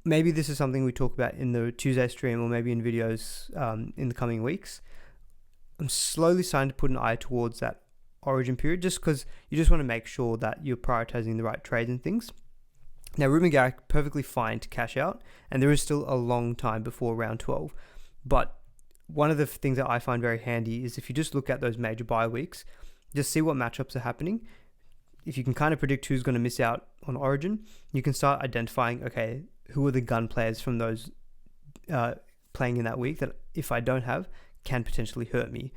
S1: maybe this is something we talk about in the Tuesday stream or maybe in videos in the coming weeks. I'm slowly starting to put an eye towards that origin period just because you just want to make sure that you're prioritizing the right trades and things. Now, Ruben Garrick, perfectly fine to cash out, and there is still a long time before round 12. But one of the things that I find very handy is if you just look at those major bye weeks, just see what matchups are happening. If you can kind of predict who's going to miss out on origin, you can start identifying, okay, who are the gun players from those playing in that week that if I don't have, can potentially hurt me.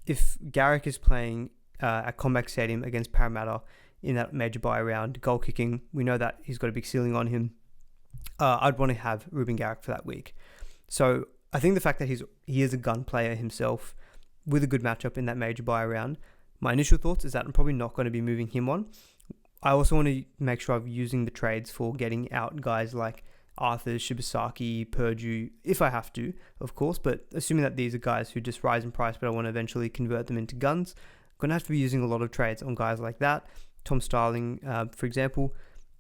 S1: If Garrick is playing at Combank Stadium against Parramatta in that major bye round, goal kicking, we know that he's got a big ceiling on him. I'd want to have Ruben Garrick for that week. So I think the fact that he is a gun player himself with a good matchup in that major bye round, my initial thoughts is that I'm probably not going to be moving him on. I also want to make sure I'm using the trades for getting out guys like Arthur, Shibasaki, Purdue, if I have to, of course, but assuming that these are guys who just rise in price, but I want to eventually convert them into guns, I'm going to have to be using a lot of trades on guys like that. Tom Starling, for example.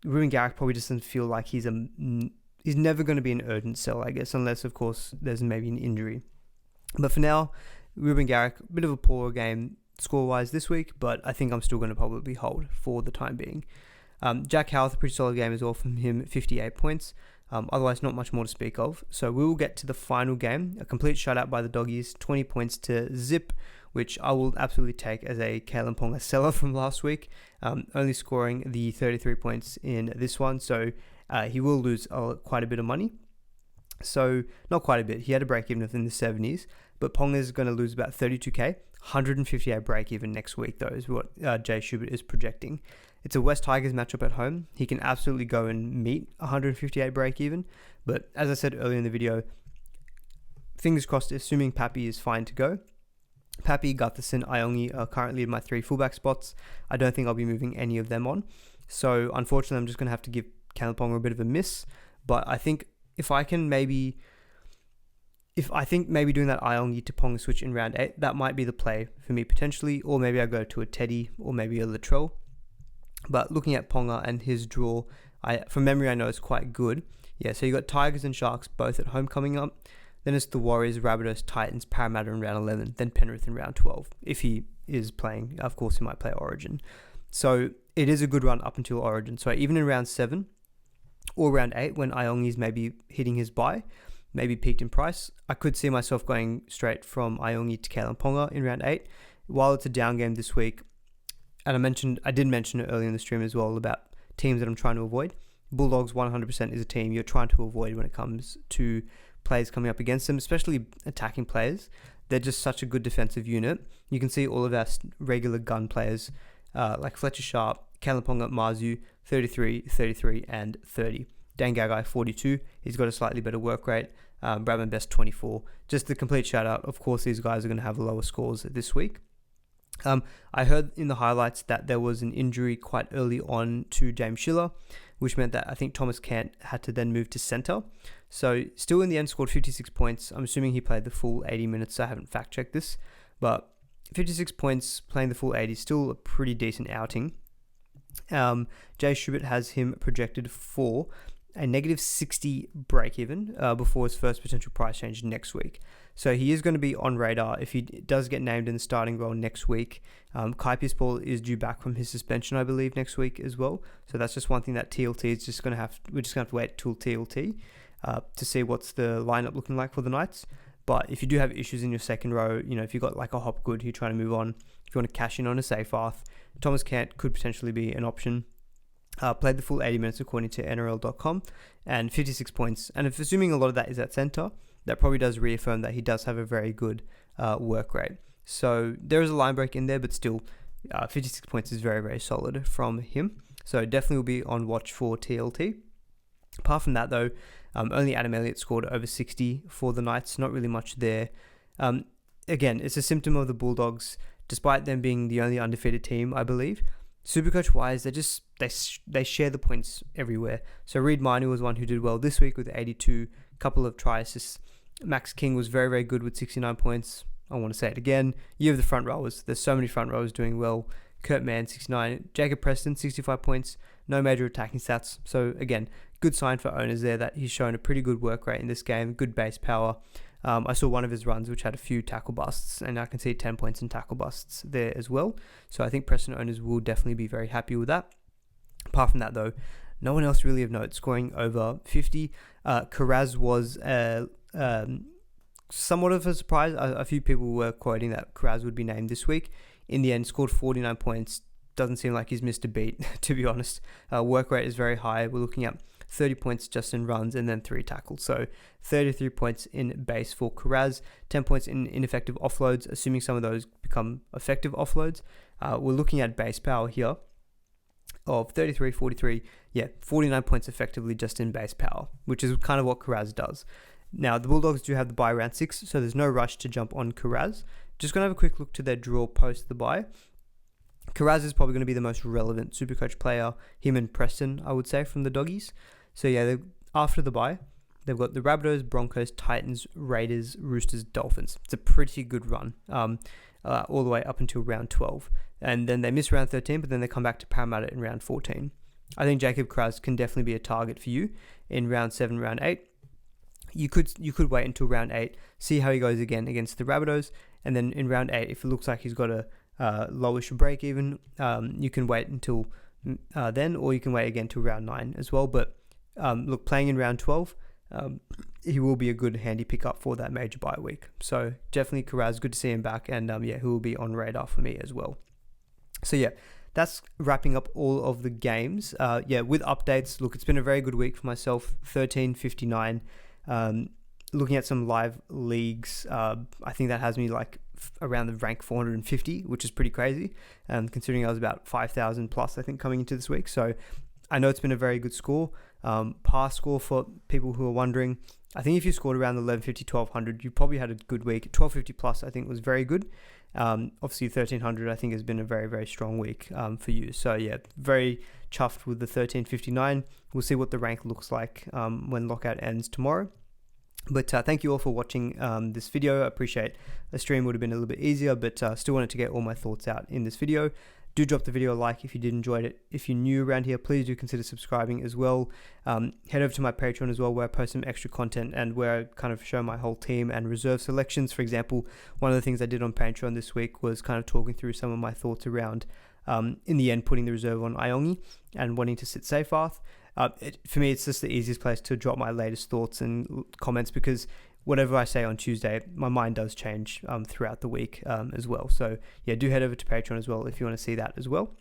S1: Ruben Garrick probably just doesn't feel like he's never going to be an urgent sell, I guess, unless, of course, there's maybe an injury. But for now, Ruben Garrick, a bit of a poor game score-wise this week, but I think I'm still going to probably hold for the time being. Jack Howarth, a pretty solid game as well from him, 58 points. Otherwise, not much more to speak of. So we will get to the final game, a complete shutout by the Doggies, 20 points to zip, which I will absolutely take as a Kalen Ponga seller from last week, only scoring the 33 points in this one. So he will lose quite a bit of money. So not quite a bit. He had a break-even within the 70s, but Ponga is going to lose about 32k, 158 break-even next week, though, is what Jay Schubert is projecting. It's a West Tigers matchup at home. He can absolutely go and meet 158 break-even, but as I said earlier in the video, fingers crossed, assuming Pappy is fine to go. Pappy, Gutherson, Iongi are currently in my 3 fullback spots. I don't think I'll be moving any of them on. So unfortunately, I'm just going to have to give Kalen Ponga a bit of a miss. But I think maybe doing that Iongi to Ponga switch in round 8, that might be the play for me potentially. Or maybe I go to a Teddy or maybe a Latrell. But looking at Ponga and his draw, from memory, I know it's quite good. Yeah, so you got Tigers and Sharks both at home coming up. Then it's the Warriors, Rabbitohs, Titans, Parramatta in round 11, then Penrith in round 12. If he is playing, of course, he might play Origin. So it is a good run up until Origin. So even in round 7 or round 8, when Iongi's maybe hitting his buy, maybe peaked in price, I could see myself going straight from Iongi to Kalen Ponga in round 8. While it's a down game this week, and I did mention it earlier in the stream as well about teams that I'm trying to avoid. Bulldogs 100% is a team you're trying to avoid when it comes to players coming up against them, especially attacking players. They're just such a good defensive unit. You can see all of our regular gun players like Fletcher Sharp, Kalen Ponga, Marzu, 33, 33, and 30. Dan Gagai, 42. He's got a slightly better work rate. Bradman Best, 24. Just the complete shout out. Of course, these guys are going to have lower scores this week. I heard in the highlights that there was an injury quite early on to James Schiller, which meant that I think Thomas Cant had to then move to centre. So still in the end scored 56 points. I'm assuming he played the full 80 minutes, so I haven't fact-checked this. But 56 points, playing the full 80, still a pretty decent outing. Jay Schubert has him projected for a negative 60 break-even before his first potential price change next week. So he is going to be on radar if he does get named in the starting role next week. Kai Pierce-Paul is due back from his suspension, I believe, next week as well. So that's just one thing that TLT is just going to have. We're just going to have to wait till TLT to see what's the lineup looking like for the Knights. But if you do have issues in your second row, if you've got like a Hopgood who's trying to move on, if you want to cash in on a safe Arth, Thomas Cant could potentially be an option. Played the full 80 minutes according to NRL.com and 56 points. And if assuming a lot of that is at centre, that probably does reaffirm that he does have a very good work rate. So there is a line break in there, but still 56 points is very, very solid from him. So definitely will be on watch for TLT. Apart from that though, only Adam Elliott scored over 60 for the Knights. Not really much there. Again, it's a symptom of the Bulldogs, despite them being the only undefeated team, I believe. Supercoach wise, they share the points everywhere. So Reid Miney was one who did well this week with 82, couple of try assists. Max King was very, very good with 69 points. I want to say it again. Year of the front rowers. There's so many front rowers doing well. Kurt Mann, 69. Jacob Preston, 65 points. No major attacking stats. So again, good sign for owners there that he's shown a pretty good work rate in this game. Good base power. I saw one of his runs which had a few tackle busts, and I can see 10 points in tackle busts there as well. So I think Preston owners will definitely be very happy with that. Apart from that though, no one else really of note scoring over 50. Karaz was somewhat of a surprise. A few people were quoting that Karaz would be named this week. In the end, scored 49 points. Doesn't seem like he's missed a beat, to be honest. Work rate is very high. We're looking at 30 points just in runs and then 3 tackles. So 33 points in base for Karaz, 10 points in ineffective offloads, assuming some of those become effective offloads. We're looking at base power here of 33, 43, 49 points effectively just in base power, which is kind of what Karaz does. Now, the Bulldogs do have the bye round 6, so there's no rush to jump on Karaz. Just going to have a quick look to their draw post the bye. Karaz is probably going to be the most relevant Supercoach player, him and Preston, I would say, from the Doggies. So after the bye, they've got the Rabbitohs, Broncos, Titans, Raiders, Roosters, Dolphins. It's a pretty good run, all the way up until round 12. And then they miss round 13, but then they come back to Parramatta in round 14. I think Jacob Karaz can definitely be a target for you in round 7, round 8. You could wait until round 8, see how he goes again against the Rabbitohs, and then in round 8, if it looks like he's got a lowish break even, you can wait until then, or you can wait again till round 9 as well. But look, playing in round 12, he will be a good handy pickup for that major bye week. So definitely Karaz, good to see him back, and he will be on radar for me as well. So that's wrapping up all of the games. With updates, look, it's been a very good week for myself, 1359. Looking at some live leagues, I think that has me like around the rank 450, which is pretty crazy, considering I was about 5,000 plus, I think, coming into this week. So I know it's been a very good score. Pass score for people who are wondering, I think if you scored around the 1150, 1200, you probably had a good week. 1250 plus, I think, was very good. Obviously 1300, I think, has been a very, very strong week for you. So very chuffed with the 1359. We'll see what the rank looks like when lockout ends tomorrow. But thank you all for watching this video. I appreciate the stream would have been a little bit easier, but still wanted to get all my thoughts out in this video. Do drop the video a like if you did enjoy it. If you're new around here, please do consider subscribing as well. Head over to my Patreon as well, where I post some extra content and where I kind of show my whole team and reserve selections. For example, one of the things I did on Patreon this week was kind of talking through some of my thoughts around, in the end, putting the reserve on Iongi and wanting to sit Seyfarth. For me, it's just the easiest place to drop my latest thoughts and comments, because whatever I say on Tuesday, my mind does change throughout the week as well. So do head over to Patreon as well if you want to see that as well.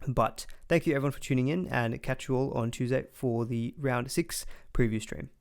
S1: But thank you everyone for tuning in, and catch you all on Tuesday for the round 6 preview stream.